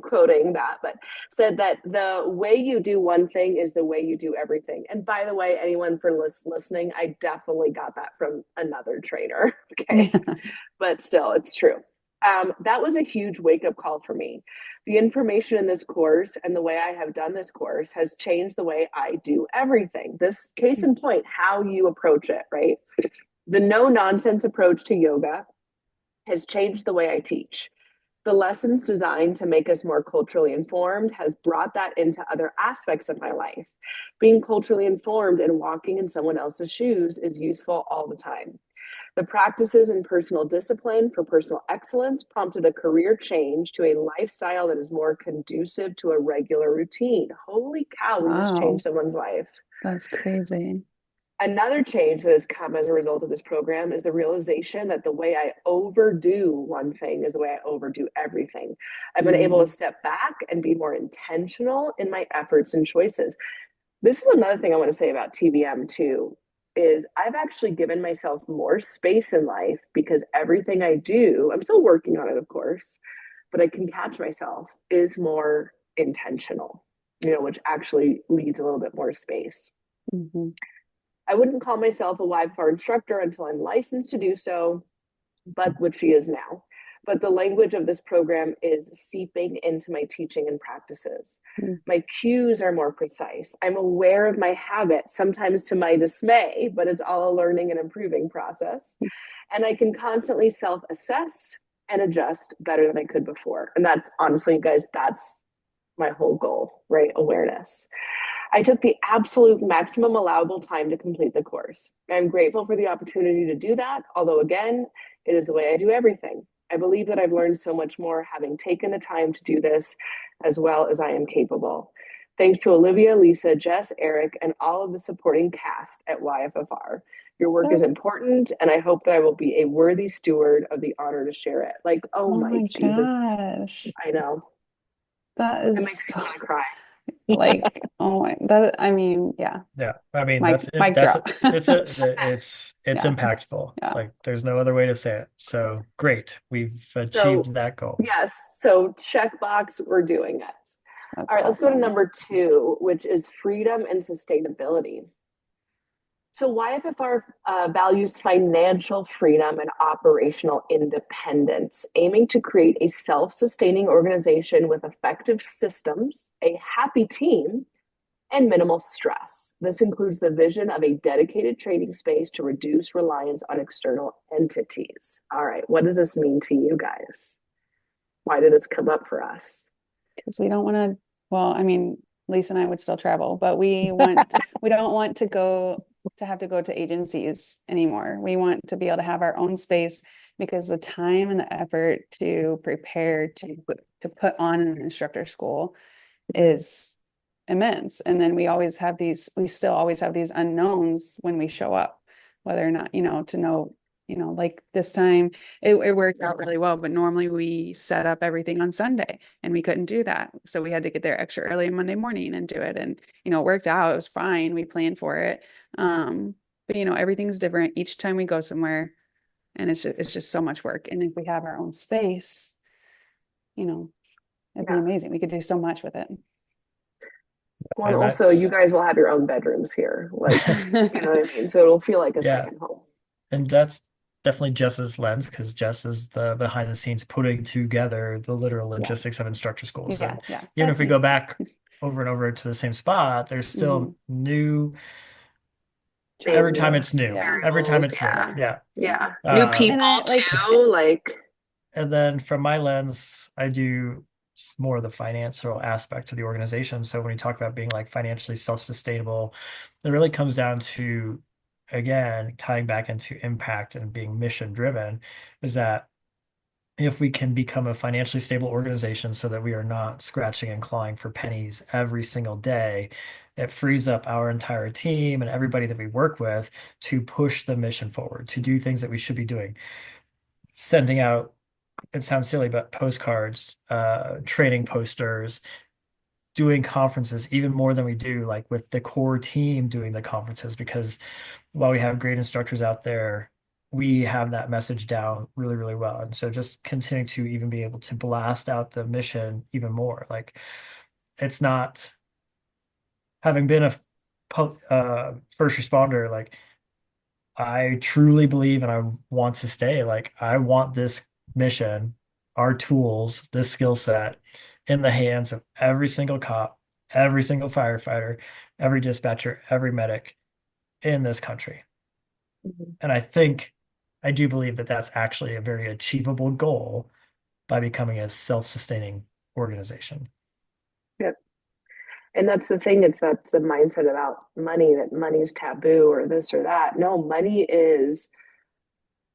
quoting that, but said that the way you do one thing is the way you do everything. And by the way, anyone for listening, I definitely got that from another trainer. Okay. But still, it's true. That was a huge wake up call for me. The information in this course and the way I have done this course has changed the way I do everything. This case in point, how you approach it, right? The no nonsense approach to yoga has changed the way I teach. The lessons designed to make us more culturally informed has brought that into other aspects of my life. Being culturally informed and walking in someone else's shoes is useful all the time. The practices in personal discipline for personal excellence prompted a career change to a lifestyle that is more conducive to a regular routine. Holy cow, we just Wow, changed someone's life. that's crazy. Another change that has come as a result of this program is the realization that the way I overdo one thing is the way I overdo everything. I've been able to step back and be more intentional in my efforts and choices. This is another thing I want to say about TBM too, is I've actually given myself more space in life because everything I do, I'm still working on it, of course, but I can catch myself, is more intentional, which actually leads a little bit more space. Mm-hmm. I wouldn't call myself a YFR instructor until I'm licensed to do so, but which she is now. But the language of this program is seeping into my teaching and practices. My cues are more precise. I'm aware of my habits, sometimes to my dismay, but it's all a learning and improving process. And I can constantly self-assess and adjust better than I could before. And that's honestly, you guys, that's my whole goal, right? Awareness. I took the absolute maximum allowable time to complete the course. I'm grateful for the opportunity to do that, although again, it is the way I do everything. I believe that I've learned so much more having taken the time to do this as well as I am capable. Thanks to Olivia, Lisa, Jess, Eric, and all of the supporting cast at YFFR. Your work is important, and I hope that I will be a worthy steward of the honor to share it. Like, oh my Jesus. Gosh. I know. That It is makes me want to cry. like, oh my, that, I mean, yeah, Yeah, I mean mic, that's it. mic That's drop. it's Yeah, impactful. yeah, Like there's no other way to say it. So great, we've So, achieved that goal. yes, so checkbox, we're doing it. that's All right, let's go to awesome. number 2, which is freedom and sustainability. So YFFR values financial freedom and operational independence, aiming to create a self-sustaining organization with effective systems, a happy team, and minimal stress. This includes the vision of a dedicated training space to reduce reliance on external entities. All right, what does this mean to you guys? Why did this come up for us? Because we don't want to, well, I mean, Lisa and I would still travel, but we don't want to have to go to agencies anymore. We want to be able to have our own space because the time and the effort to prepare to put on an instructor school is immense. And then we still always have these unknowns when we show up, whether or not, to know, like this time it worked out really well, but normally we set up everything on Sunday and we couldn't do that. So we had to get there extra early on Monday morning and do it. And, it worked out. It was fine. We planned for it. But everything's different each time we go somewhere, and it's just so much work. And if we have our own space, it'd be amazing. We could do so much with it. Well, And and also you that's guys will have your own bedrooms here, like, you know what I mean? So it'll feel like a yeah, second home. and that's definitely Jess's lens because Jess is the behind the scenes putting together the literal Yeah. logistics of instructor schools. Yeah, And yeah. even That's if we me. go back over and over to the same spot, there's still new every time it's Changes, new. Yeah. Every time variables, it's new. yeah. Yeah. Yeah. New Um, And people I like, too, like, And then from my lens, I do more of the financial aspect of the organization. So when you talk about being like financially self-sustainable, it really comes down to, again, tying back into impact and being mission driven, is that if we can become a financially stable organization so that we are not scratching and clawing for pennies every single day, it frees up our entire team and everybody that we work with to push the mission forward, to do things that we should be doing. Sending out, it sounds silly, but postcards, training posters, doing conferences even more than we do, like with the core team doing the conferences, because while we have great instructors out there, we have that message down really, really well. And so just continuing to even be able to blast out the mission even more. Like it's not having been a first responder, like I truly believe and I want to stay. Like I want this mission, our tools, this skill set in the hands of every single cop, every single firefighter, every dispatcher, every medic in this country. Mhm. And I do believe that that's actually a very achievable goal by becoming a self-sustaining organization. Yep. And that's the thing, that's the mindset about money, that money's taboo or this or that. No, money is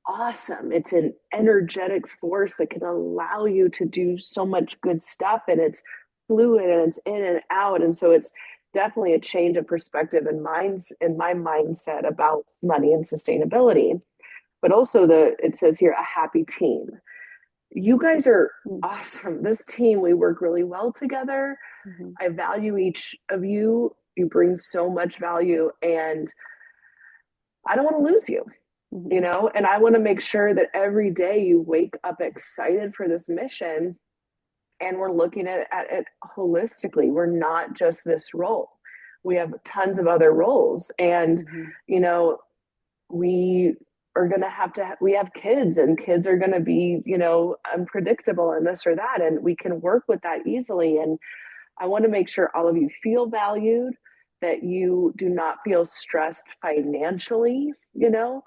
awesome. It's an energetic force that can allow you to do so much good stuff, and it's fluid and it's in and out. And so it's definitely a change of perspective and minds in my mindset about money and sustainability. But also it says here, a happy team. You guys are awesome. This team, we work really well together. Mhm. I value each of you. You bring so much value, and I don't want to lose you, you Mhm. know? And I want to make sure that every day you wake up excited for this mission, and we're looking at it holistically. We're not just this role. We have tons of other roles. And, Mhm. you know, we are going to we have kids, and kids are going to be, you know, unpredictable and this or that. And we can work with that easily. And I want to make sure all of you feel valued, that you do not feel stressed financially, you know,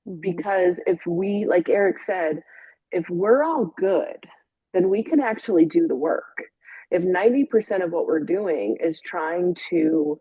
Mhm. because if we, like Eric said, if we're all good, then we can actually do the work. If 90% of what we're doing is trying to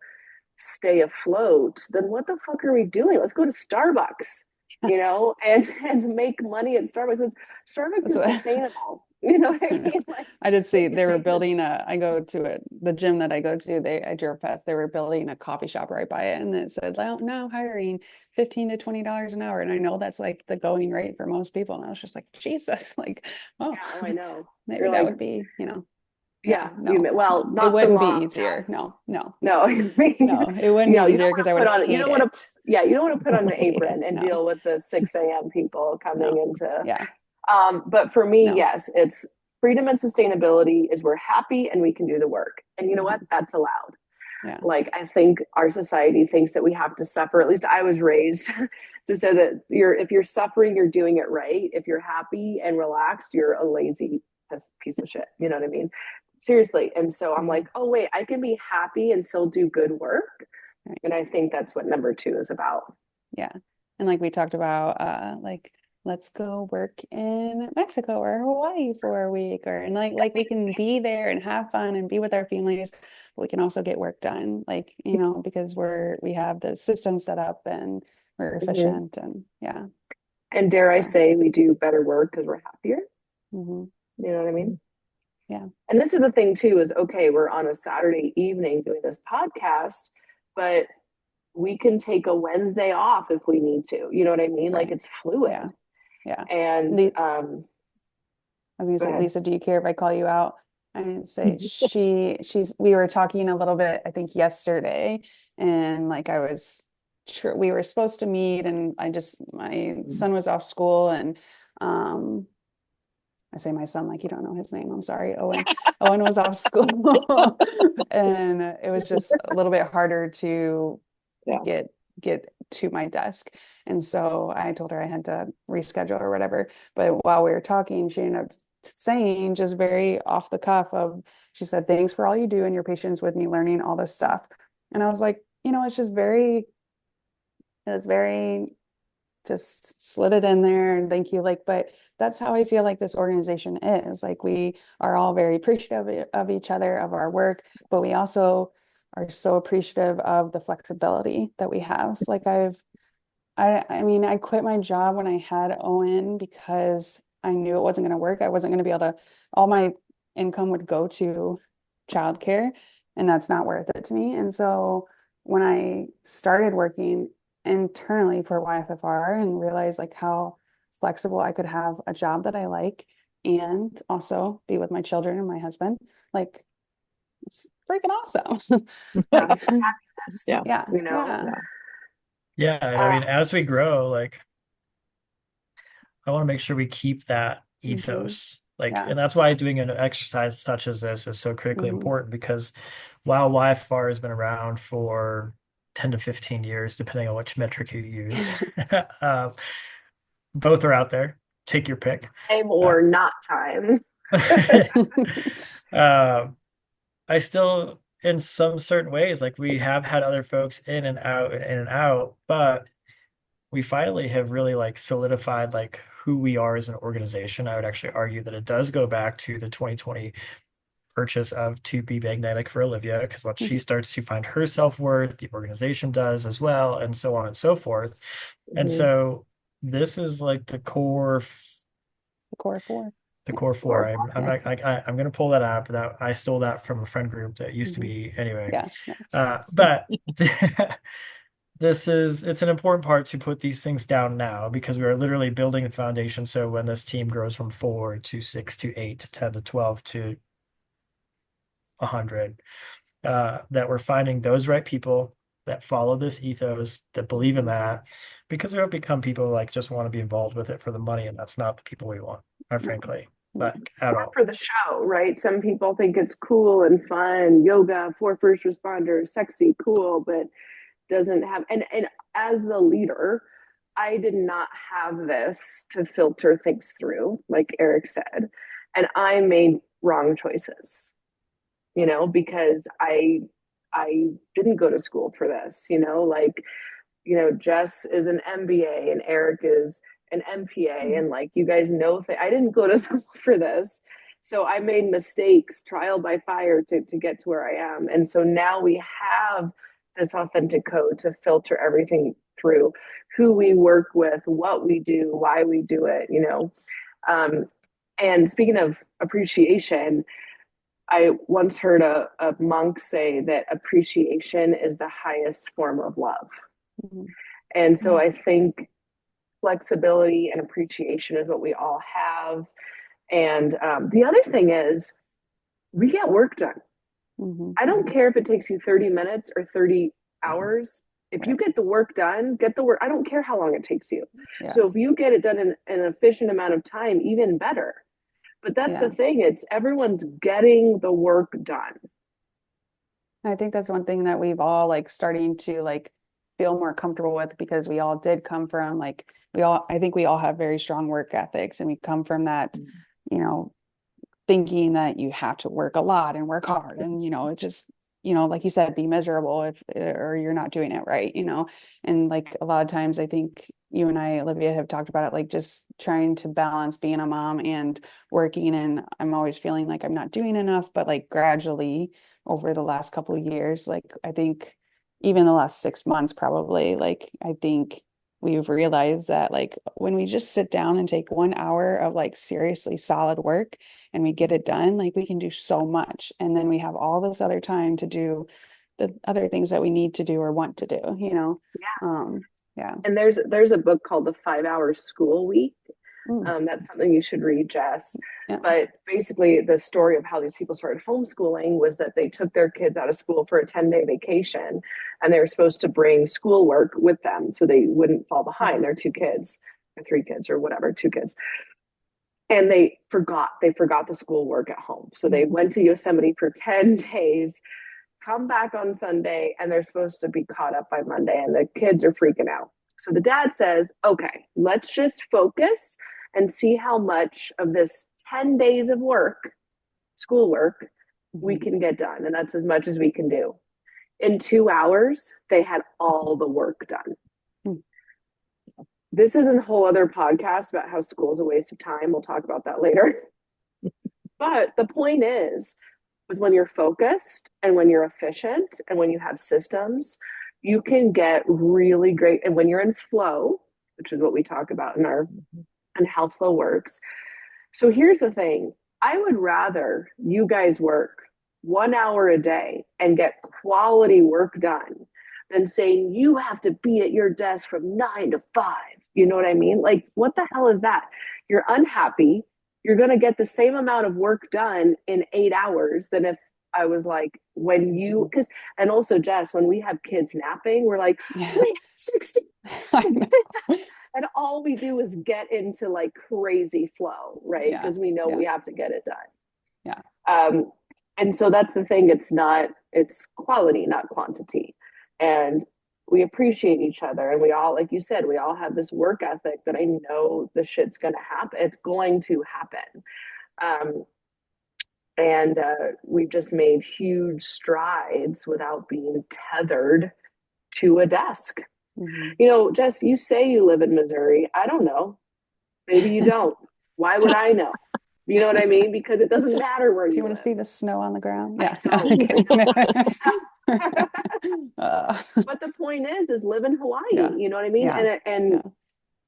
stay afloat, then what the fuck are we doing? Let's go to Starbucks, you know, and make money at Starbucks. Starbucks That's is what sustainable. You know what I I know. mean? Like I did they see can they were make this. building I go to the gym that I go to, I drove past, they were building a coffee shop right by it, and it said, "Well, now hiring $15 to $20 an hour." And I know that's like the going rate for most people. And I was just like, Jesus, like, oh, Yeah, oh, I know. maybe You're that like, would be, yeah, yeah, no, well, no, it not for wouldn't be long, easier. Jess. No, no, No, no, it wouldn't be no, you don't easier want because to I would put on, you hate don't want to, it. yeah, you don't want to put I on would the hate it. apron and No, deal with the 6 a.m. people coming no, into, yeah, but for me, no. yes, it's freedom and sustainability is we're happy and we can do the work. And you know what? Mhm. That's allowed. Yeah. Like, I think our society thinks that we have to suffer. At least I was raised to say that if you're suffering, you're doing it right. If you're happy and relaxed, you're a lazy piece of shit. You know what I mean? Seriously. And so I'm Mhm. like, oh, wait, I can be happy and still do good work. Right. And I think that's what number 2 is about. Yeah. And like we talked about, like, let's go work in Mexico or Hawaii for a week, or and like we can be there and have fun and be with our families, but we can also get work done, like, because we have the system set up and we're Mhm. efficient, and yeah. And dare I So say, we do better work because we're happier. mhm. You know what I mean? Yeah. And this is the thing too, is okay, we're on a Saturday evening doing this podcast, but we can take a Wednesday off if we need to. You know what I mean? Like, Right. it's fluid. Yeah. Yeah. And I was gonna go say, ahead. Lisa, do you care if I call you out? I say we were talking a little bit, I think yesterday, and like we were supposed to meet, and my son was off school, and um I say my son like you don't know his name. I'm sorry, Owen. Owen was off school, and it was just a little bit harder to Yeah. get to my desk. And so I told her I had to reschedule or whatever. But while we were talking, she ended up saying, just very off the cuff, she said, "Thanks for all you do and your patience with me learning all this stuff." And I was like, it's just it was very just slid it in there, and thank you. Like, but that's how I feel like this organization is. Like, we are all very appreciative of each other, of our work, but we also are so appreciative of the flexibility that we have. Like, I mean, I quit my job when I had Owen because I knew it wasn't going to work. I wasn't going to be able to, all my income would go to childcare, and that's not worth it to me. And so when I started working internally for YFFR and realized like how flexible I could have a job that I like and also be with my children and my husband, like it's freaking awesome. Like Like, it's happiness, Yeah. yeah, you know? yeah. Yeah. Yeah, and I Uh, mean, as we grow, like I want to make sure we keep that Hmm. ethos. Like, Yeah. and that's why doing an exercise such as this is so critically Hmm. important because while YFFR has been around for 10 to 15 years, depending on which metric you use, uh, both are out there. Take your pick. time Uh, or not time. uh, I still, in some certain ways, like we have had other folks in and out and in and out, but we finally have really like solidified like who we are as an organization. I would actually argue that it does go back to the 2020 purchase of To Be Magnetic for Olivia, because once she starts to find her self-worth, the organization does as well, and so on and so forth. And Mhm. so this is like The core four. the core four. Or I'm Yeah. not I'm gonna pull that out, but that I stole that from a friend group that used to Hmm. be anyway. Yeah. Yeah. But it's an important part to put these things down now because we are literally building the foundation. So when this team grows from 4 to 6 to 8 to 10 to 12 to 100, that we're finding those right people that follow this ethos, that believe in that, because we don't become people like just want to be involved with it for the money, and that's not the people we want, quite frankly, like at or all. for the show, right? Some people think it's cool and fun, yoga for first responders, sexy, cool, but doesn't have and as the leader, I did not have this to filter things through, like Eric said. And I made wrong choices, because I didn't go to school for this, like Jess is an MBA and Eric is an MPA. And like, you guys know, I didn't go to school for this. So I made mistakes, trial by fire to get to where I am. And so now we have this authentic code to filter everything through who we work with, what we do, why we do it. Um, and speaking of appreciation, I once heard a monk say that appreciation is the highest form of love. Mhm. And so Yeah. I think flexibility and appreciation is what we all have. And the other thing is, we get work done. Hmm. I don't care if it takes you 30 minutes or 30 hours. If you Right. get the work done, get the work. I don't care how long it takes you. Yeah. So if you get it done in an efficient amount of time, even better. But that's Yeah. the thing, it's everyone's getting the work done. I think that's one thing that we've all like starting to like feel more comfortable with because we all did come from like I think we all have very strong work ethics and we come from that, you know, thinking that you have to work a lot and work hard and it's just like you said, be miserable if or you're not doing it right, and like a lot of times I think you and I, Olivia, have talked about it, like just trying to balance being a mom and working, and I'm always feeling like I'm not doing enough, but like gradually over the last couple of years, like I think even the last 6 months probably, like I think we've realized that like when we just sit down and take 1 hour of like seriously solid work and we get it done, like we can do so much. And then we have all this other time to do the other things that we need to do or want to do. Yeah. And there's a book called The 5 Hour School Week. Mm. That's something you should read, Jess. Yeah. But basically, the story of how these people started homeschooling was that they took their kids out of school for a 10-day vacation, and they were supposed to bring schoolwork with them so they wouldn't fall behind. They're two kids, or three kids, or whatever, two kids. And they forgot the schoolwork at home. So they went to Yosemite for 10 days, come back on Sunday, and they're supposed to be caught up by Monday, and the kids are freaking out. So the dad says, okay, let's just focus and see how much of this 10 days of work, schoolwork, we can get done. And that's as much as we can do. In 2 hours, they had all the work done. Mm. This is a whole other podcast about how school is a waste of time. We'll talk about that later. But the point is when you're focused and when you're efficient and when you have systems, you can get really great. And when you're in flow, which is what we talk about and how flow works. So here's the thing. I would rather you guys work 1 hour a day and get quality work done than saying you have to be at your desk from 9 to 5. You know what I mean? Like, what the hell is that? You're unhappy. You're going to get the same amount of work done in 8 hours than if I was like, when you, because, and also Jess, when we have kids napping, we're like, Yeah. we have 60 I minutes know. of bedtime. And all we do is get into like crazy flow, right? Yeah. Because we know Yeah. we have to get it done. Yeah. And so that's the thing. It's quality, not quantity. And we appreciate each other. And we all, like you said, we all have this work ethic that I know the shit's going to happen. It's going to happen. Um, and we've just made huge strides without being tethered to a desk. Mhm. You know, Jess, you say you live in Missouri. I don't know. Maybe you don't. Why would I know? You know what I mean? Because it doesn't matter where Do you you want live. to see the snow on the ground? I Yeah. don't. I don't want to see stuff. Uh, But the point is live in Hawaii. yeah. You know what I mean? Yeah. And Yeah.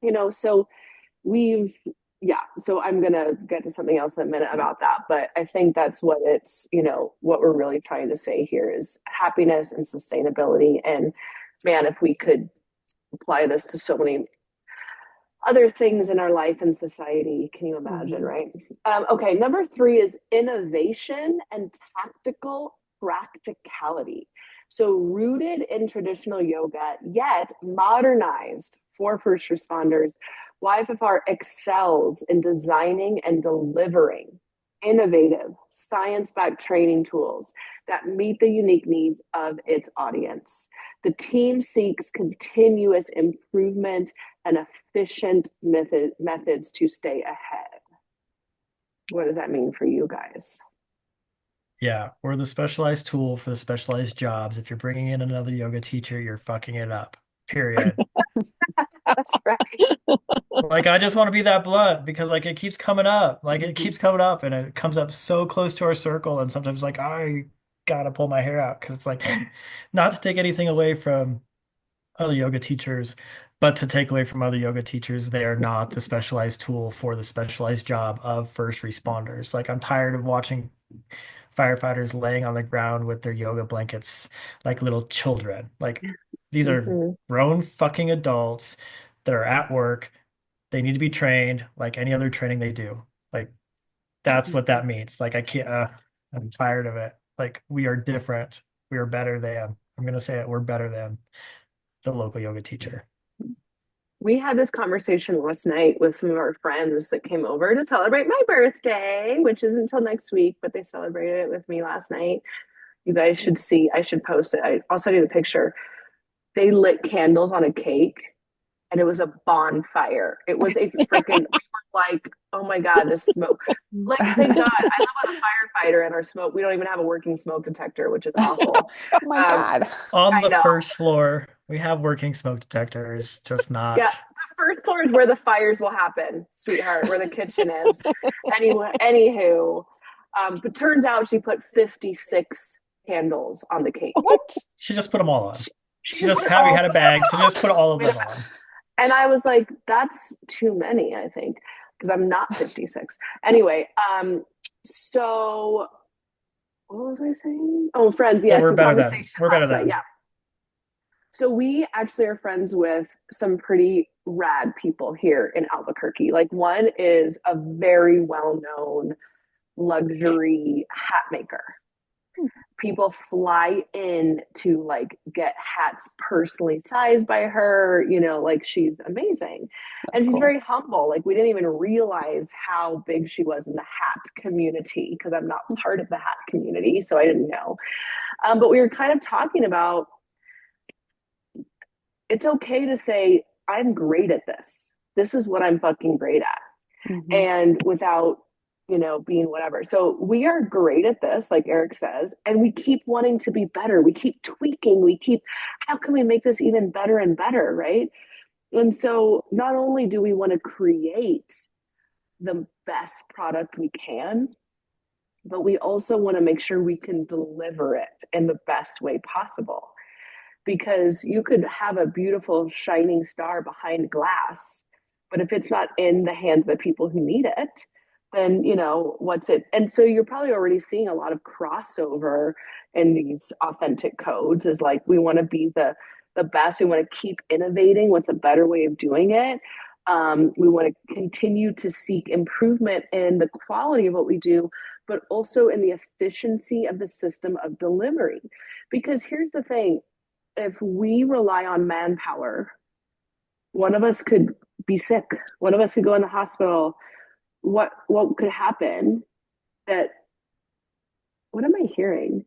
you know, so we've yeah. So I'm gonna get to something else in a minute about that. But I think that's what it's, you know, what we're really trying to say here is happiness and sustainability. And man, if we could apply this to so many other things in our life and society. Can you imagine, Mhm. right? Okay, number 3 is innovation and tactical practicality. So, rooted in traditional yoga, yet modernized for first responders, YFFR excels in designing and delivering innovative, science backed training tools that meet the unique needs of its audience. The team seeks continuous improvement and efficient methods to stay ahead. What does that mean for you guys? Yeah, we're the specialized tool for the specialized jobs. If you're bringing in another yoga teacher, you're fucking it up. Period. That's right. Like I just want to be that blunt because like it keeps coming up. Like it keeps coming up and it comes up so close to our circle and sometimes like I gotta pull my hair out because it's like not to take anything away from other yoga teachers, but to take away from other yoga teachers, they are not the specialized tool for the specialized job of first responders. Like I'm tired of watching firefighters laying on the ground with their yoga blankets like little children. Like these are Mm-hmm. grown fucking adults that are at work. They need to be trained like any other training they do. Like that's what that means. Like I can't, I'm tired of it. Like we are different. We are better than, I'm going to say it, we're better than the local yoga teacher. We had this conversation last night with some of our friends that came over to celebrate my birthday, which is until next week, but they celebrated it with me last night. You guys should see, I should post it. I'll send you the picture. They lit candles on a cake and it was a bonfire. It was a freaking like, oh my God, this smoke. Like, thank God. I live with a firefighter and our smoke, we don't even have a working smoke detector, which is awful. Oh my God. On I the know. first floor, we have working smoke detectors, just Yeah, not. the first floor is where the fires will happen, sweetheart, where the kitchen is. Anywho, but turns out she put 56 candles on the cake. What? She just put them all on. She She just just put had, we all had a bag, so just put all of them on. And I was like, that's too many, I think, because I'm not 56. Anyway, so what was I saying? Oh, friends, But yes, we're in better than. conversation We're better last night. than. Yeah. So we actually are friends with some pretty rad people here in Albuquerque. Like one is a very well-known luxury hat maker. People fly in to like get hats personally sized by her, you know, like she's amazing. That's And she's cool. very humble. Like we didn't even realize how big she was in the hat community because I'm not part of the hat community, so I didn't know. But we were kind of talking about it's okay to say, I'm great at this. This is what I'm fucking great at. Mhm. And without, you know, being whatever. So we are great at this, like Eric says, and we keep wanting to be better. We keep tweaking. We keep, how can we make this even better and better? Right. And so not only do we want to create the best product we can, but we also want to make sure we can deliver it in the best way possible because you could have a beautiful shining star behind glass, but if it's not in the hands of the people who need it, then you know what's it. And so you're probably already seeing a lot of crossover in these authentic codes is like we want to be the best, we want to keep innovating what's a better way of doing it. We want to continue to seek improvement in the quality of what we do, but also in the efficiency of the system of delivery. Because here's the thing, if we rely on manpower, one of us could be sick, one of us could go in the hospital. What could happen that, what am I hearing?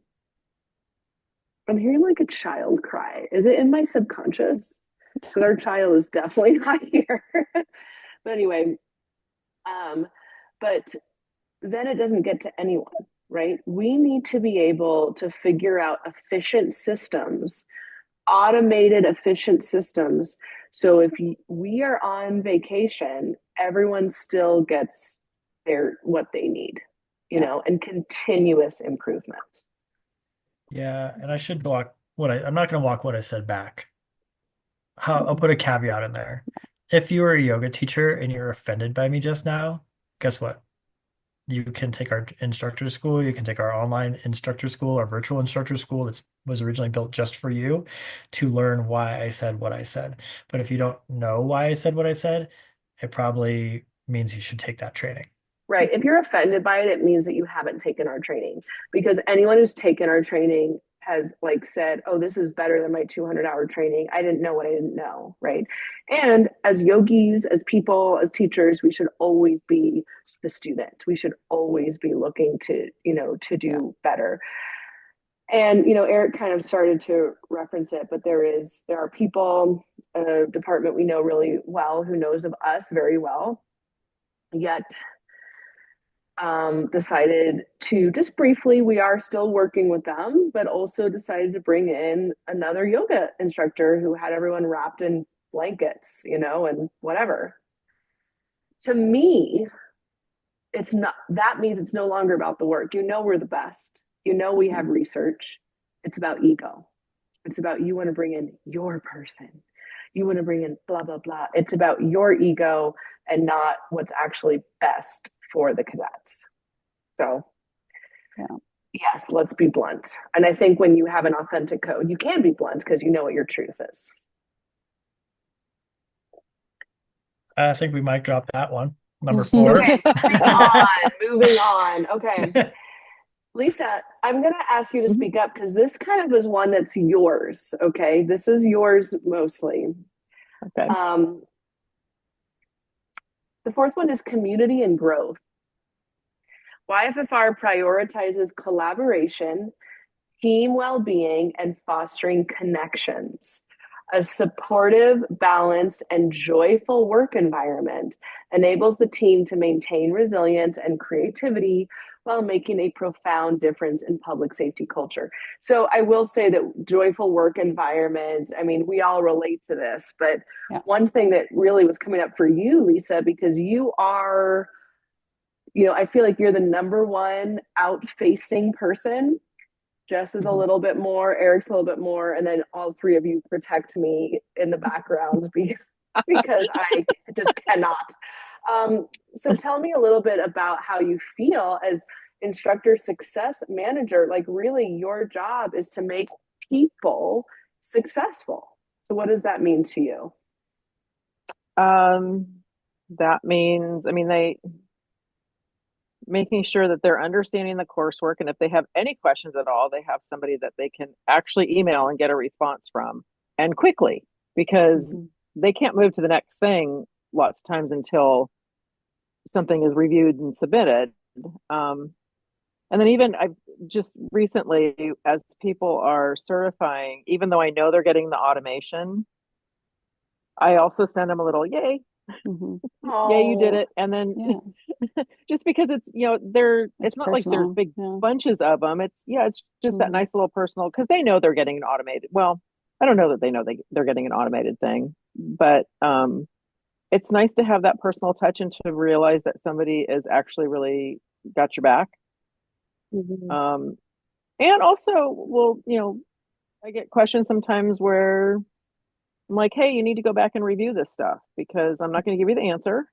I'm hearing like a child cry. Is it in my subconscious? Because our child is definitely not here. But anyway, but then it doesn't get to anyone, right? We need to be able to figure out efficient systems, automated efficient systems. So if we are on vacation, everyone still gets what they need, and continuous improvement. Yeah, and I should walk I'm not going to walk what I said back. I'll put a caveat in there. If you were a yoga teacher and you're offended by me just now, guess what? You can take our instructor school. You can take our online instructor school, our virtual instructor school that was originally built just for you to learn why I said what I said. But if you don't know why I said what I said, it probably means you should take that training. Right. If you're offended by it, it means that you haven't taken our training, because anyone who's taken our training has said, oh, this is better than my 200-hour training. I didn't know what I didn't know. Right. And as yogis, as people, as teachers, we should always be the student. We should always be looking to do better. And, Eric kind of started to reference it, but there are people, a department we know really well, who knows of us very well, yet decided to just briefly, we are still working with them, but also decided to bring in another yoga instructor who had everyone wrapped in blankets, and whatever. To me, that means it's no longer about the work. We're the best. We have research. It's about ego. It's about, you want to bring in your person. You want to bring in blah, blah, blah. It's about your ego and not what's actually best for the cadets. So, yes, let's be blunt. And I think when you have an authentic code, you can be blunt because you know what your truth is. I think we might drop that one. Number 4. Okay, moving on. Okay. Lisa, I'm going to ask you to speak up because this kind of is one that's yours. Okay. This is yours mostly. Okay. The fourth one is community and growth. YFFR prioritizes collaboration, team well-being, and fostering connections. A supportive, balanced, and joyful work environment enables the team to maintain resilience and creativity while making a profound difference in public safety culture. So I will say that joyful work environment, we all relate to this, but one thing that really was coming up for you, Lisa, because you are, I feel like you're the number one out-facing person. Jess is a little bit more, Eric's a little bit more, and then all three of you protect me in the background because I just cannot. So tell me a little bit about how you feel as instructor success manager. Really, your job is to make people successful. So what does that mean to you? That means, making sure that they're understanding the coursework, and if they have any questions at all, they have somebody that they can actually email and get a response from, and quickly, because they can't move to the next thing lots of times until something is reviewed and submitted. And then even I've just recently, as people are certifying, even though I know they're getting the automation, I also send them a little yay. Yeah, you did it. And then just because it's, it's not personal. Like they're big bunches of them. It's just that nice little personal, because they know they're getting an automated. Well, I don't know that they know they're getting an automated thing, but it's nice to have that personal touch and to realize that somebody is actually really got your back. And also, I get questions sometimes where I'm like, hey, you need to go back and review this stuff, because I'm not going to give you the answer.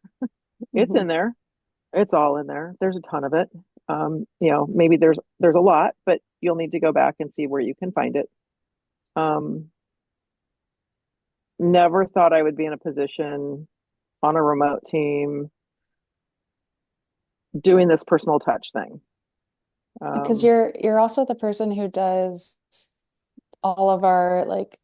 It's in there. It's all in there. There's a ton of it. Maybe there's a lot, but you'll need to go back and see where you can find it. Never thought I would be in a position on a remote team doing this personal touch thing. Because Um, you're also the person who does all of our like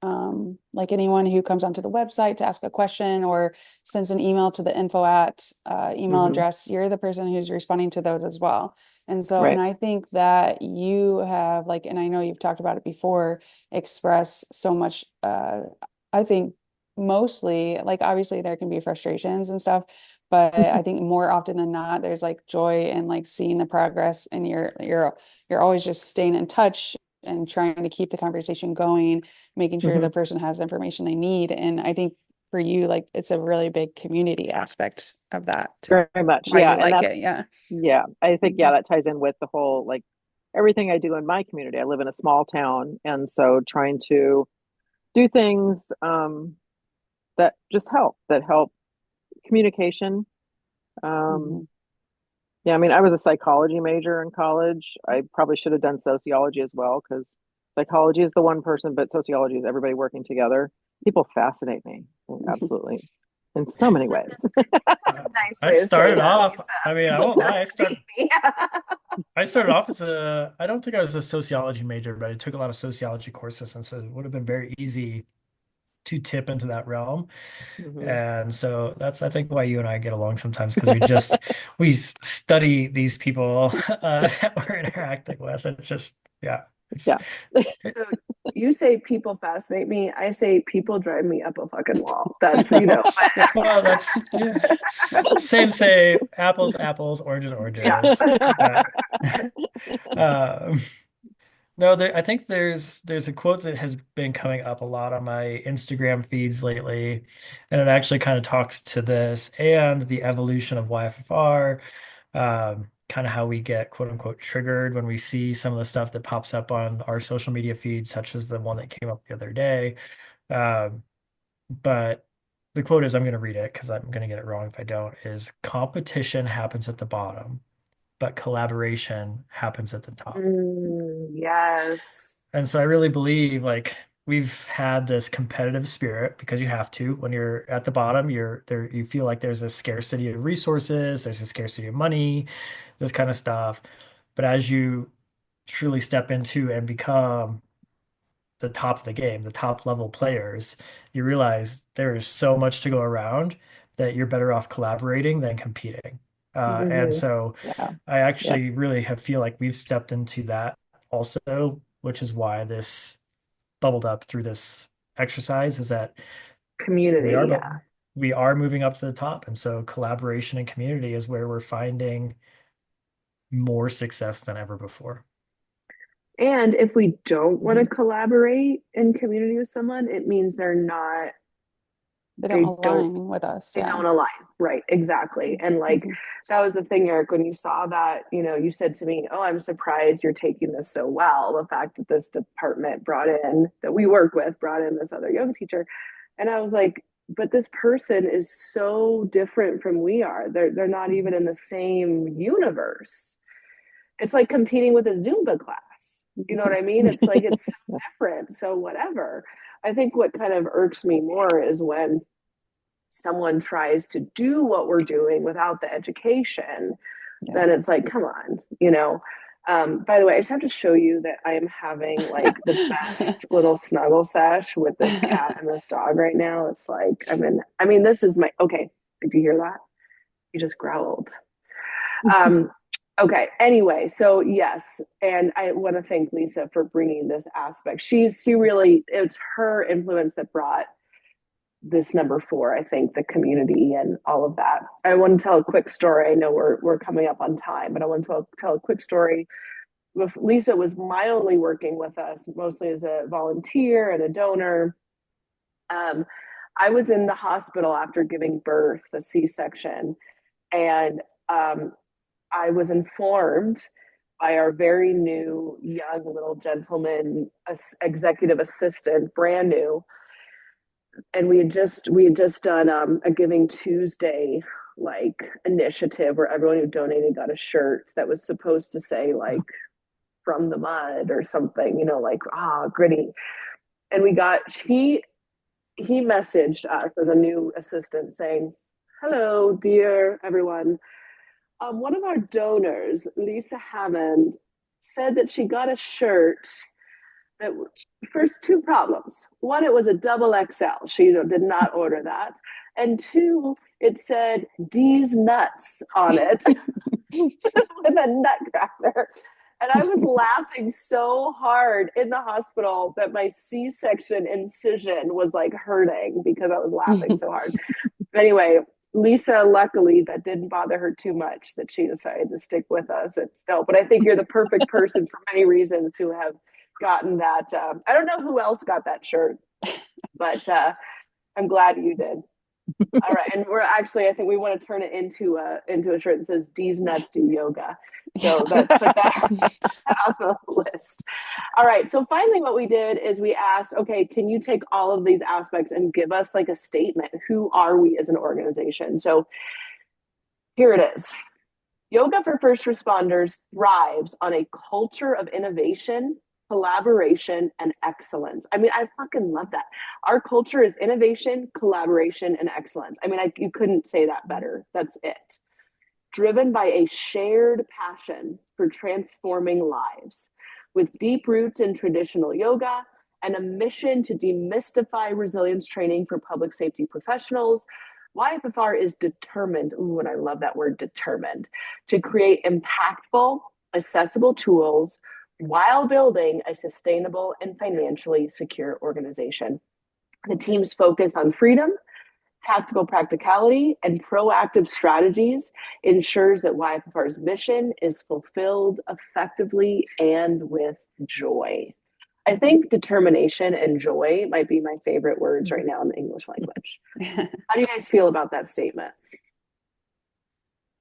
anyone who comes onto the website to ask a question or sends an email to the info at email mhm, address, you're the person who's responding to those as well. And so, and right. I think that you have like, and I know you've talked about it before, express so much I think mostly like obviously there can be frustrations and stuff, but I think more often than not there's like joy and like seeing the progress and you're always just staying in touch and trying to keep the conversation going, making sure the Mhm. person has the information they need. And I think for you, like it's a really big community aspect of that, Very much. why Yeah. you And like it. Yeah. yeah, I think, Mhm. yeah, that ties in with the whole like everything I do in my community. I live in a small town. And so trying to do things that just that help communication. Um, Mhm. yeah, I mean, I was a psychology major in college. I probably should have done sociology as well because psychology is the one person, but sociology is everybody working together. People fascinate me, absolutely, in so many ways. Uh, Nice I way of saying started that, off, Lisa. I mean, I People won't lie, fascinate me. I started off as I don't think I was a sociology major, but I took a lot of sociology courses, and so it would have been very easy to tip into that realm. Hmm. And so that's, I think, why you and I get along sometimes because we study these people that we're interacting with. It's just, yeah, it's Yeah. So you say people fascinate me. I say people drive me up a fucking wall. That's, you know, Yeah. well, that's yeah, same, say apples, apples, oranges, yeah. oranges. Uh, um, no, I think there's a quote that has been coming up a lot on my Instagram feeds lately, and it actually kind of talks to this and the evolution of YFFR, kind of how we get quote unquote triggered when we see some of the stuff that pops up on our social media feeds, such as the one that came up the other day. Um, but the quote is, I'm going to read it because I'm going to get it wrong if I don't, is competition happens at the bottom, but collaboration happens at the top. Yes. And so I really believe like we've had this competitive spirit because you have to when you're at the bottom, you're there, you feel like there's a scarcity of resources, there's a scarcity of money, this kind of stuff. But as you truly step into and become the top of the game, the top level players, you realize there is so much to go around that you're better off collaborating than competing. And Hmm. so Yeah. I Yeah. actually really have feel like we've stepped into that also, which is why this bubbled up through this exercise is that we are Community. but Yeah. we are moving up to the top. And so collaboration and community is where we're finding more success than ever before. And if we don't want to Mhm. collaborate in community with someone, it means They don't they don't, align with us. they Yeah. don't align. Right. Exactly. And like, Mhm. that was the thing, Eric, when you saw that, you know, you said to me, oh, I'm surprised you're taking this so well. The fact that this department that we work with brought in this other yoga teacher. And I was like, but this person is so different from we are. They're not even in the same universe. It's like competing with a Zumba class. You know what I mean? It's like it's so different. So whatever. I think what kind of irks me more is when someone tries to do what we're doing without the education, Yeah. then it's like, come on, you know. By the way, I just have to show you that I am having like the best little snuggle sesh with this cat and this dog right now. It's like I mean, this is my okay. Did you hear that? You just growled. Um, okay. Anyway, so yes, and I want to thank Lisa for bringing this aspect. She really it's her influence that brought this number four. I think the community and all of that. I want to tell a quick story. I know we're coming up on time, but I want to tell a quick story. Lisa was mildly working with us, mostly as a volunteer and a donor. Um, I was in the hospital after giving birth, the C-section, and um, I was informed by our very new young little gentleman executive assistant, brand new, and we had just done a Giving Tuesday like initiative where everyone who donated got a shirt that was supposed to say like from the mud or something, you know, like gritty. And we got he messaged us as a new assistant saying, "Hello, dear everyone. One of our donors, Lisa Hammond, said that she got a shirt that, first, two problems. One, it was a double XL. She did not order that. And two, it said D's nuts on it with a nutcracker. And I was laughing so hard in the hospital that my C-section incision was like hurting because I was laughing so hard. Anyway, Lisa, luckily, that didn't bother her too much that she decided to stick with us. No, but I think you're the perfect person for many reasons to have gotten that. I don't know who else got that shirt, but I'm glad you did. All right, and we're actually, I think we want to turn it into a shirt that says "D's nuts do yoga." So put that on the list. All right, so finally, what we did is we asked, okay, can you take all of these aspects and give us like a statement? Who are we as an organization? So here it is. Yoga for First Responders thrives on a culture of innovation, collaboration, and excellence. I mean, I fucking love that. Our culture is innovation, collaboration, and excellence. I mean, you couldn't say that better. That's it. Driven by a shared passion for transforming lives, with deep roots in traditional yoga and a mission to demystify resilience training for public safety professionals, YFFR is determined, ooh, and I love that word, determined, to create impactful, accessible tools while building a sustainable and financially secure organization. The team's focus on freedom, tactical practicality, and proactive strategies ensures that YFFR's mission is fulfilled effectively and with joy. I think determination and joy might be my favorite words right now in the English language. How do you guys feel about that statement?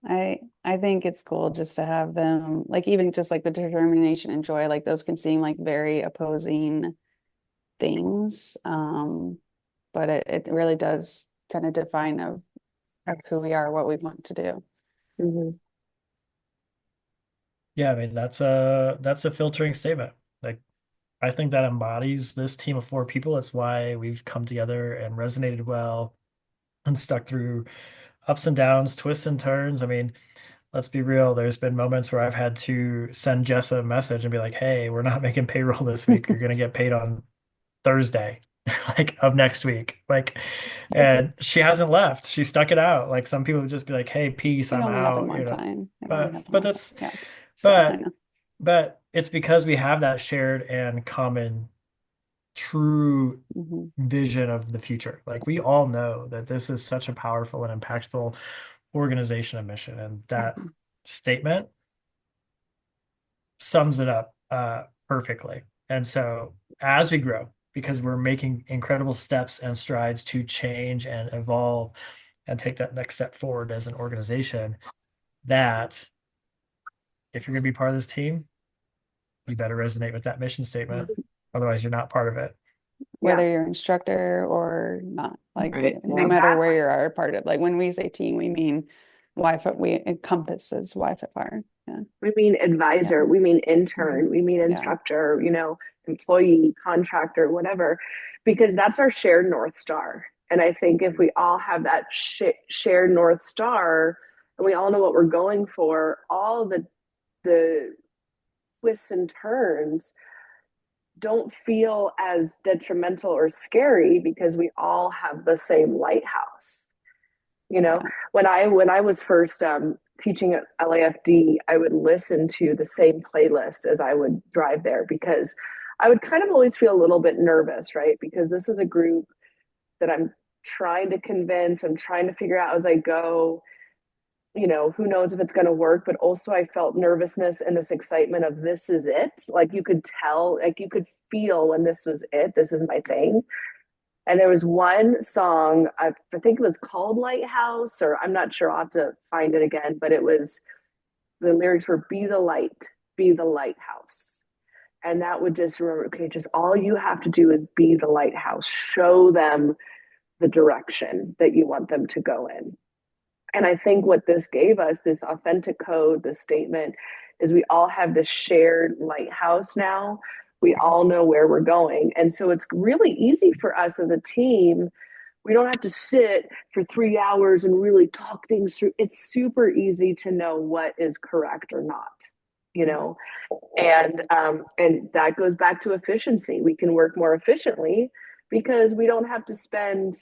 I think it's cool just to have them, like, even just like the determination and joy, like those can seem like very opposing things. But it really does kind of define of who we are, what we want to do. Mm-hmm. Yeah, I mean that's a filtering statement. Like I think that embodies this team of 4 people. That's why we've come together and resonated well and stuck through ups and downs, twists and turns. I mean, let's be real. There's been moments where I've had to send Jess a message and be like, "Hey, we're not making payroll this week. You're gonna get paid on Thursday, like of next week." Like, and she hasn't left. She stuck it out. Like some people would just be like, "Hey, peace, It I'm only happened out," one time. But that's Yeah. but but it's because we have that shared and common true vision of the future. Like we all know that this is such a powerful and impactful organization and mission, and that statement sums it up perfectly. And so as we grow, because we're making incredible steps and strides to change and evolve and take that next step forward as an organization, that if you're going to be part of this team, you better resonate with that mission statement. Otherwise, you're not part of it. Whether you're an instructor or not, like Right. no matter where you are part of. Like when we say team, we mean YFFR. We encompasses YFFR. Yeah. We mean advisor. We mean intern. We mean instructor. You know, employee, contractor, whatever, because that's our shared North Star. And I think if we all have that shared North Star, and we all know what we're going for, all the twists and turns don't feel as detrimental or scary because we all have the same lighthouse. You know, when I was first teaching at LAFD, I would listen to the same playlist as I would drive there because I would kind of always feel a little bit nervous, right? Because this is a group that I'm trying to convince, I'm trying to figure out as I go, you know, who knows if it's going to work, but also I felt nervousness and this excitement of this is it. Like you could tell, like you could feel when this was it, this is my thing. And there was one song, I think it was called Lighthouse, or I'm not sure, I'll have to find it again, but it was, the lyrics were be the light, be the lighthouse. And that would just remember, okay, just all you have to do is be the lighthouse, show them the direction that you want them to go in. And I think what this gave us, this authentic code, this statement, is we all have this shared lighthouse now. We all know where we're going. And so it's really easy for us as a team. We don't have to sit for 3 hours and really talk things through. It's super easy to know what is correct or not. you know, and that goes back to efficiency. We can work more efficiently because we don't have to spend,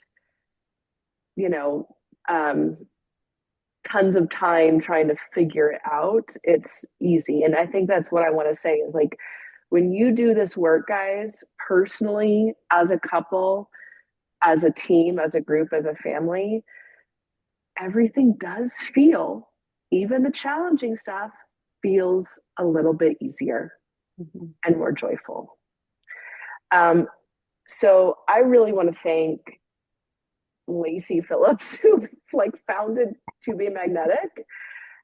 you know, tons of time trying to figure it out. It's easy. And I think that's what I want to say is like, when you do this work, guys, personally, as a couple, as a team, as a group, as a family, everything does feel, even the challenging stuff, feels a little bit easier and more joyful. So I really want to thank Lacey Phillips, who like founded To Be Magnetic,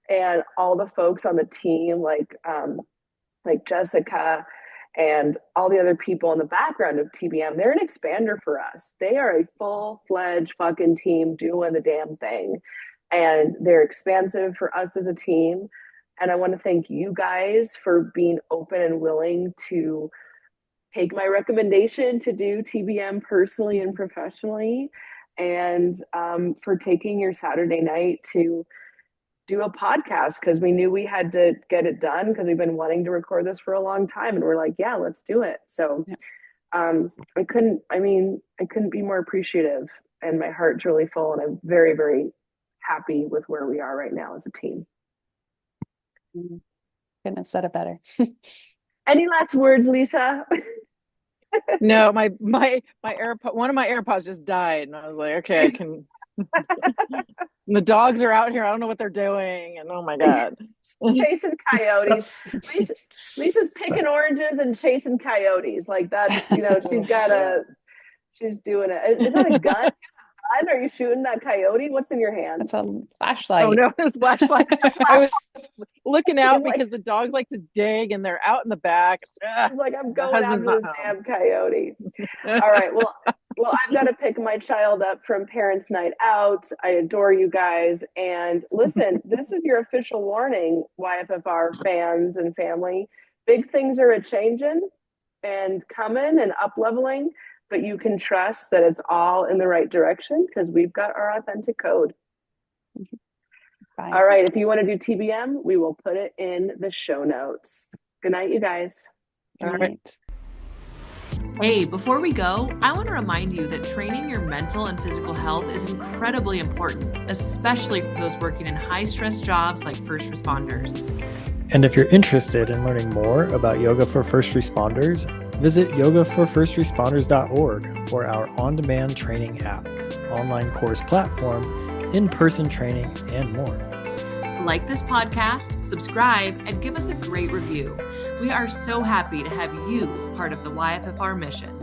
and all the folks on the team, like Jessica and all the other people in the background of TBM. They're an expander for us. They are a full-fledged fucking team doing the damn thing. And they're expansive for us as a team. And I want to thank you guys for being open and willing to take my recommendation to do TBM personally and professionally, and for taking your Saturday night to do a podcast, because we knew we had to get it done because we've been wanting to record this for a long time, and we're like, yeah, let's do it. So I couldn't be more appreciative, and my heart's really full, and I'm very, very happy with where we are right now as a team. Couldn't have said it better. Any last words, Lisa? No, my AirPod, one of my AirPods just died, and I was like, okay, I can. And the dogs are out here. I don't know what they're doing, and oh my god, chasing coyotes. Lisa's picking oranges and chasing coyotes. Like that's, you know, she's doing it. Is that a gun? Are you shooting that coyote? What's in your hand? It's a flashlight. Oh no, this flashlight. I was looking out because the dogs like to dig, and they're out in the back. I'm like, I'm going after this damn coyote. All right, well, I've got to pick my child up from parents' night out. I adore you guys, and listen, this is your official warning, YFFR fans and family. Big things are a-changing and coming and up-leveling, but you can trust that it's all in the right direction because we've got our authentic code. Bye. All right, if you want to do TBM, we will put it in the show notes. Good night, you guys. All right. Hey, before we go, I want to remind you that training your mental and physical health is incredibly important, especially for those working in high-stress jobs like first responders. And if you're interested in learning more about yoga for first responders, visit yogaforfirstresponders.org for our on-demand training app, online course platform, in-person training, and more. Like this podcast, subscribe, and give us a great review. We are so happy to have you part of the YFFR mission.